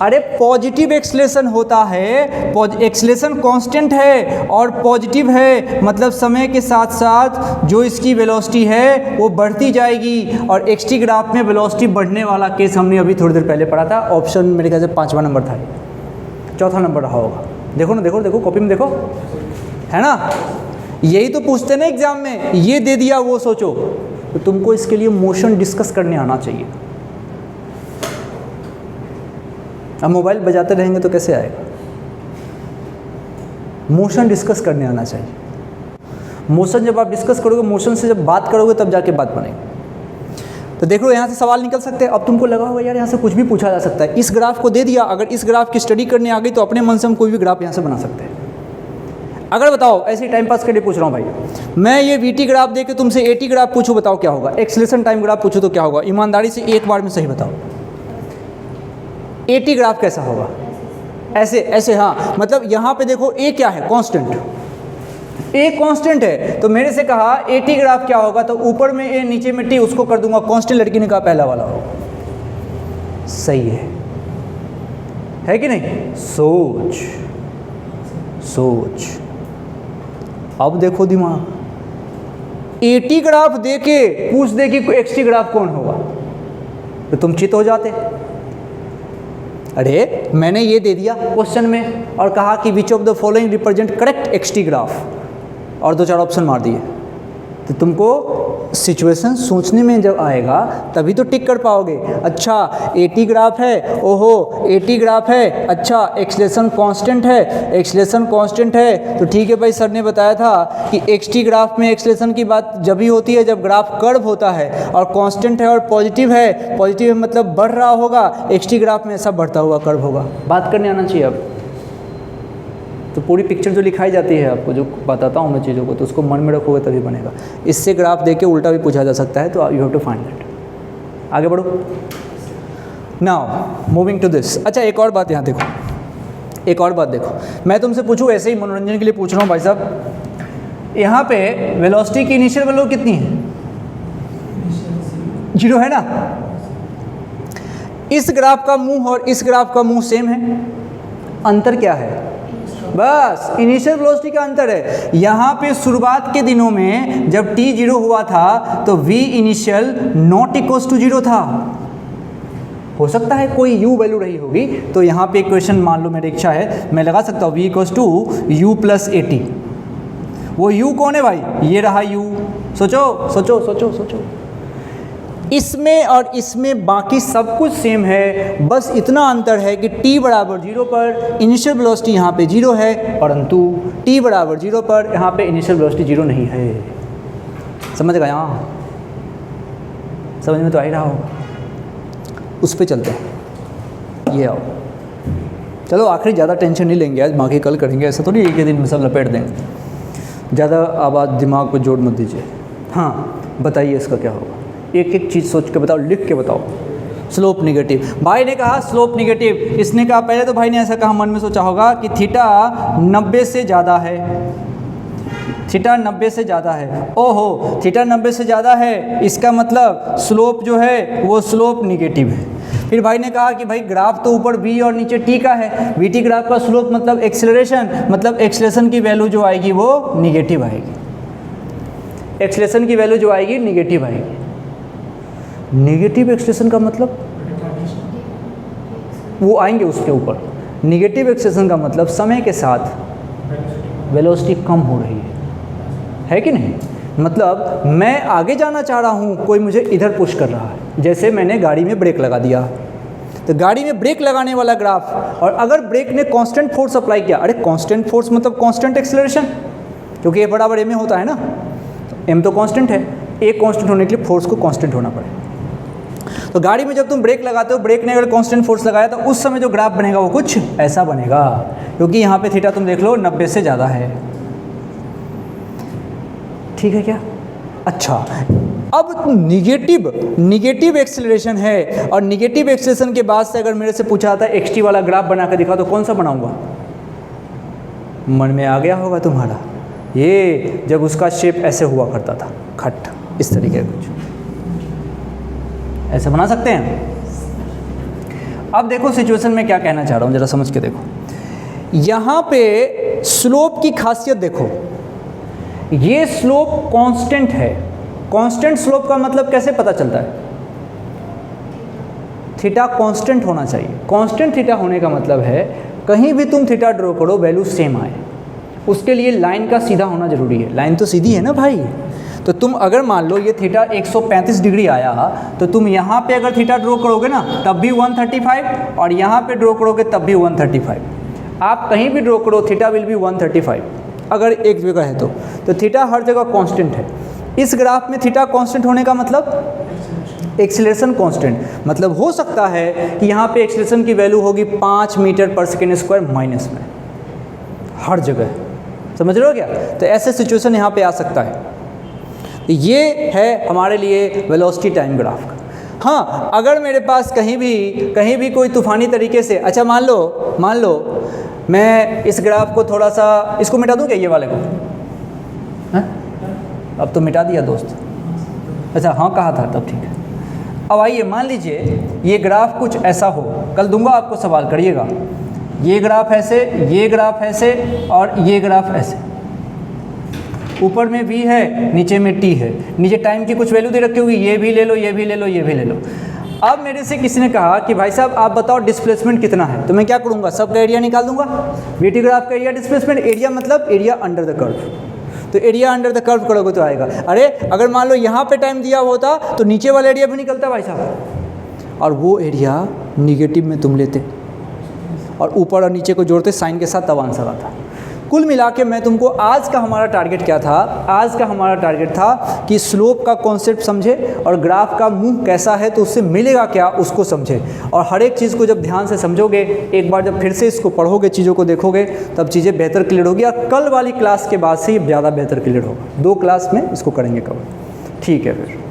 S1: अरे पॉजिटिव एक्सीलरेशन होता है, एक्सीलरेशन कांस्टेंट है और पॉजिटिव है, मतलब समय के साथ साथ जो इसकी वेलोसिटी है वो बढ़ती जाएगी। और एक्सटी ग्राफ में वेलोसिटी बढ़ने वाला केस हमने अभी थोड़ी देर पहले पढ़ा था, ऑप्शन मेरे ख्याल से 5वां नंबर था, 4था नंबर रहा होगा। देखो ना, देखो देखो कॉपी में देखो, है ना? यही तो पूछते ना एग्जाम में, ये दे दिया वो सोचो। तो तुमको इसके लिए मोशन डिस्कस करने आना चाहिए। अब मोबाइल बजाते रहेंगे तो कैसे आएगा? मोशन डिस्कस करने आना चाहिए। मोशन जब आप डिस्कस करोगे, मोशन से जब बात करोगे तब जाके बात बनेगी। तो देखो यहाँ से सवाल निकल सकते हैं। अब तुमको लगा होगा यार यहाँ से कुछ भी पूछा जा सकता है। इस ग्राफ को दे दिया, अगर इस ग्राफ की स्टडी करने आ गई तो अपने मन से हम कोई भी ग्राफ यहाँ से बना सकते हैं। अगर बताओ, ऐसे ही टाइम पास के लिए पूछ रहा हूँ भाई, मैं ये वीटी ग्राफ दे के तुमसे एटी ग्राफ पूछूँ, बताओ क्या होगा? एक्सीलरेशन टाइम ग्राफ पूछूँ तो क्या होगा? ईमानदारी से एक बार में सही बताओ, एटी ग्राफ कैसा होगा? ऐसे ऐसे, हाँ, मतलब यहाँ पे देखो ए क्या है? कांस्टेंट, ए कांस्टेंट है। तो मेरे से कहा एटी ग्राफ क्या होगा, तो ऊपर में ए नीचे में टी, उसको कर दूंगा कांस्टेंट। लड़की ने कहा पहला वाला होगा। सही है कि नहीं? सोच सोच। अब देखो दिमाग, एटी ग्राफ दे के पूछ दे कि एक्सटी ग्राफ कौन होगा, तो तुम चित हो जाते। अरे मैंने ये दे दिया क्वेश्चन में और कहा कि which of the following represent correct x t graph, और 2-4 ऑप्शन मार दिए। तो तुमको सिचुएशन सोचने में जब आएगा तभी तो टिक कर पाओगे। अच्छा एटी ग्राफ है, ओहो एटी ग्राफ है, अच्छा एक्सीलरेशन कांस्टेंट है, एक्सीलरेशन कांस्टेंट है, तो ठीक है भाई, सर ने बताया था कि एक्सटी ग्राफ में एक्सीलरेशन की बात जब ही होती है जब ग्राफ कर्व होता है, और कांस्टेंट है और पॉजिटिव है, पॉजिटिव मतलब बढ़ रहा होगा, एक्सटी ग्राफ में ऐसा बढ़ता हुआ कर्व होगा। बात करने आना चाहिए अब तो पूरी पिक्चर जो लिखाई जाती है, आपको जो बताता हूँ मैं चीज़ों को, तो उसको मन में रखोगे तभी बनेगा। इससे ग्राफ देके उल्टा भी पूछा जा सकता है, तो you have to find that. आगे बढ़ो। Now moving to this. अच्छा एक और बात यहाँ देखो, एक और बात देखो, मैं तुमसे पूछूँ ऐसे ही मनोरंजन के लिए पूछ रहा हूँ भाई साहब। यहाँ पे वेलोसिटी की इनिशियल वैल्यू कितनी है? 0 है ना? इस ग्राफ का मुंह और इस ग्राफ का मुंह सेम है, अंतर क्या है? बस इनिशियल वेलोसिटी का अंतर है। यहाँ पे शुरुआत के दिनों में जब t 0 हुआ था तो v initial naught equals to 0 था। हो सकता है कोई u वैल्यू रही होगी, तो यहाँ पे इक्वेशन मान लो मेरी इच्छा है, मैं लगा सकता हूँ v equals to u plus A T. वो u कौन है भाई? ये रहा u। सोचो सोचो सोचो सोचो। इसमें और इसमें बाकी सब कुछ सेम है, बस इतना अंतर है कि t बराबर 0 पर इनिशियल वेलोसिटी यहाँ पे 0 है, परंतु t बराबर 0 पर यहाँ पे इनिशियल वेलोसिटी 0 नहीं है। समझ गए? यहाँ समझ में तो आ ही रहा होगा। उस पे चलते हैं, ये आओ। चलो आखिरी ज़्यादा टेंशन नहीं लेंगे आज, बाकी कल करेंगे। ऐसा तो नहीं एक ही दिन में सब लपेट देंगे। ज़्यादा आवाज़ दिमाग को जोड़ मत दीजिए। हाँ बताइए इसका क्या होगा, एक एक चीज़ सोच के बताओ, लिख के बताओ। स्लोप निगेटिव, भाई ने कहा स्लोप निगेटिव। इसने कहा, पहले तो भाई ने ऐसा कहा, मन में सोचा होगा कि थीटा 90 से ज़्यादा है, थीटा 90 से ज़्यादा है। ओहो थीटा 90 से ज़्यादा है, इसका मतलब स्लोप जो है वो स्लोप निगेटिव है। फिर भाई ने कहा कि भाई ग्राफ तो ऊपर v और नीचे t का है, vt ग्राफ का स्लोप मतलब एक्सेलरेशन, मतलब एक्सेलरेशन की वैल्यू जो आएगी वो निगेटिव आएगी, एक्सेलरेशन की वैल्यू जो आएगी निगेटिव आएगी। नेगेटिव एक्सेलरेशन का मतलब, वो आएंगे उसके ऊपर। नेगेटिव एक्सेलरेशन का मतलब समय के साथ वेलोसिटी कम हो रही है कि नहीं? मतलब मैं आगे जाना चाह रहा हूँ, कोई मुझे इधर पुश कर रहा है। जैसे मैंने गाड़ी में ब्रेक लगा दिया, तो गाड़ी में ब्रेक लगाने वाला ग्राफ, और अगर ब्रेक ने कांस्टेंट फोर्स अप्लाई किया, अरे कांस्टेंट फोर्स मतलब कांस्टेंट एक्सेलरेशन, क्योंकि ये बराबर ए में होता है ना, एम तो कांस्टेंट है, ए कांस्टेंट होने के लिए फोर्स को कांस्टेंट होना पड़ेगा। तो गाड़ी में जब तुम ब्रेक लगाते हो, ब्रेक ने अगर कांस्टेंट फोर्स लगाया तो उस समय जो ग्राफ बनेगा वो कुछ ऐसा बनेगा, क्योंकि यहाँ पे थीटा तुम देख लो 90 से ज़्यादा है। ठीक है क्या? अच्छा, अब निगेटिव एक्सेलरेशन है, और निगेटिव एक्सेलरेशन के बाद से अगर मेरे से पूछा जाता है एक्स टी वाला ग्राफ बना कर दिखा, तो कौन सा बनाऊंगा? मन में आ गया होगा तुम्हारा, ये जब उसका शेप ऐसे हुआ करता था, खट इस तरीके का कुछ ऐसे बना सकते हैं। अब देखो सिचुएशन में क्या कहना चाह रहा हूँ, जरा समझ के देखो। यहाँ पे स्लोप की खासियत देखो, ये स्लोप कांस्टेंट है। कांस्टेंट स्लोप का मतलब कैसे पता चलता है? थीटा कांस्टेंट होना चाहिए। कांस्टेंट थीटा होने का मतलब है कहीं भी तुम थीटा ड्रॉ करो वैल्यू सेम आए, उसके लिए लाइन का सीधा होना जरूरी है। लाइन तो सीधी है ना भाई, तो तुम अगर मान लो ये थीटा 135 डिग्री आया, तो तुम यहाँ पे अगर थीटा ड्रॉ करोगे ना तब भी 135, और यहाँ पे ड्रॉ करोगे तब भी 135। आप कहीं भी ड्रॉ करो थीटा विल बी 135 अगर एक जगह है तो थीटा हर जगह कांस्टेंट है। इस ग्राफ में थीटा कांस्टेंट होने का मतलब एक्सीलरेशन कांस्टेंट, मतलब हो सकता है कि यहाँ पे एक्सीलरेशन की वैल्यू होगी 5 मीटर पर सेकेंड स्क्वायर माइनस में, हर जगह। समझ रहे हो क्या? तो ऐसे सिचुएशन यहाँ पे आ सकता है। ये है हमारे लिए वेलोसिटी टाइम ग्राफ का। हाँ, अगर मेरे पास कहीं भी कोई तूफानी तरीके से, अच्छा मान लो मैं इस ग्राफ को थोड़ा सा, इसको मिटा दूँ क्या ये वाले को? है? अब तो मिटा दिया दोस्त। अच्छा हाँ कहा था तब, ठीक है। अब आइए मान लीजिए ये ग्राफ कुछ ऐसा हो, कल दूंगा आपको सवाल, करिएगा। ये ग्राफ ऐसे, ये ग्राफ ऐसे, और ये ग्राफ ऐसे। ऊपर में v है, नीचे में t है, नीचे टाइम की कुछ वैल्यू दे रखी होगी, ये भी ले लो, ये भी ले लो, ये भी ले लो। अब मेरे से किसी ने कहा कि भाई साहब आप बताओ डिस्प्लेसमेंट कितना है, तो मैं क्या करूँगा? सबका एरिया निकाल दूंगा। वीटी ग्राफ का एरिया, डिस्प्लेसमेंट एरिया मतलब एरिया अंडर द कर्व, तो एरिया अंडर द कर्व करोगे तो आएगा। अरे अगर मान लो यहाँ पे टाइम दिया होता तो नीचे वाला एरिया भी निकलता भाई साहब, और वो एरिया निगेटिव में तुम लेते और ऊपर और नीचे को जोड़ते साइन के साथ, तब आंसर आता। कुल मिला के मैं तुमको आज का हमारा टारगेट क्या था? आज का हमारा टारगेट था कि स्लोप का कॉन्सेप्ट समझे और ग्राफ का मुंह कैसा है तो उससे मिलेगा क्या उसको समझे। और हर एक चीज़ को जब ध्यान से समझोगे, एक बार जब फिर से इसको पढ़ोगे, चीज़ों को देखोगे, तब चीज़ें बेहतर क्लियर होगी। और कल वाली क्लास के बाद से ये ज़्यादा बेहतर क्लियर होगा। 2 क्लास में इसको करेंगे कवर। ठीक है फिर।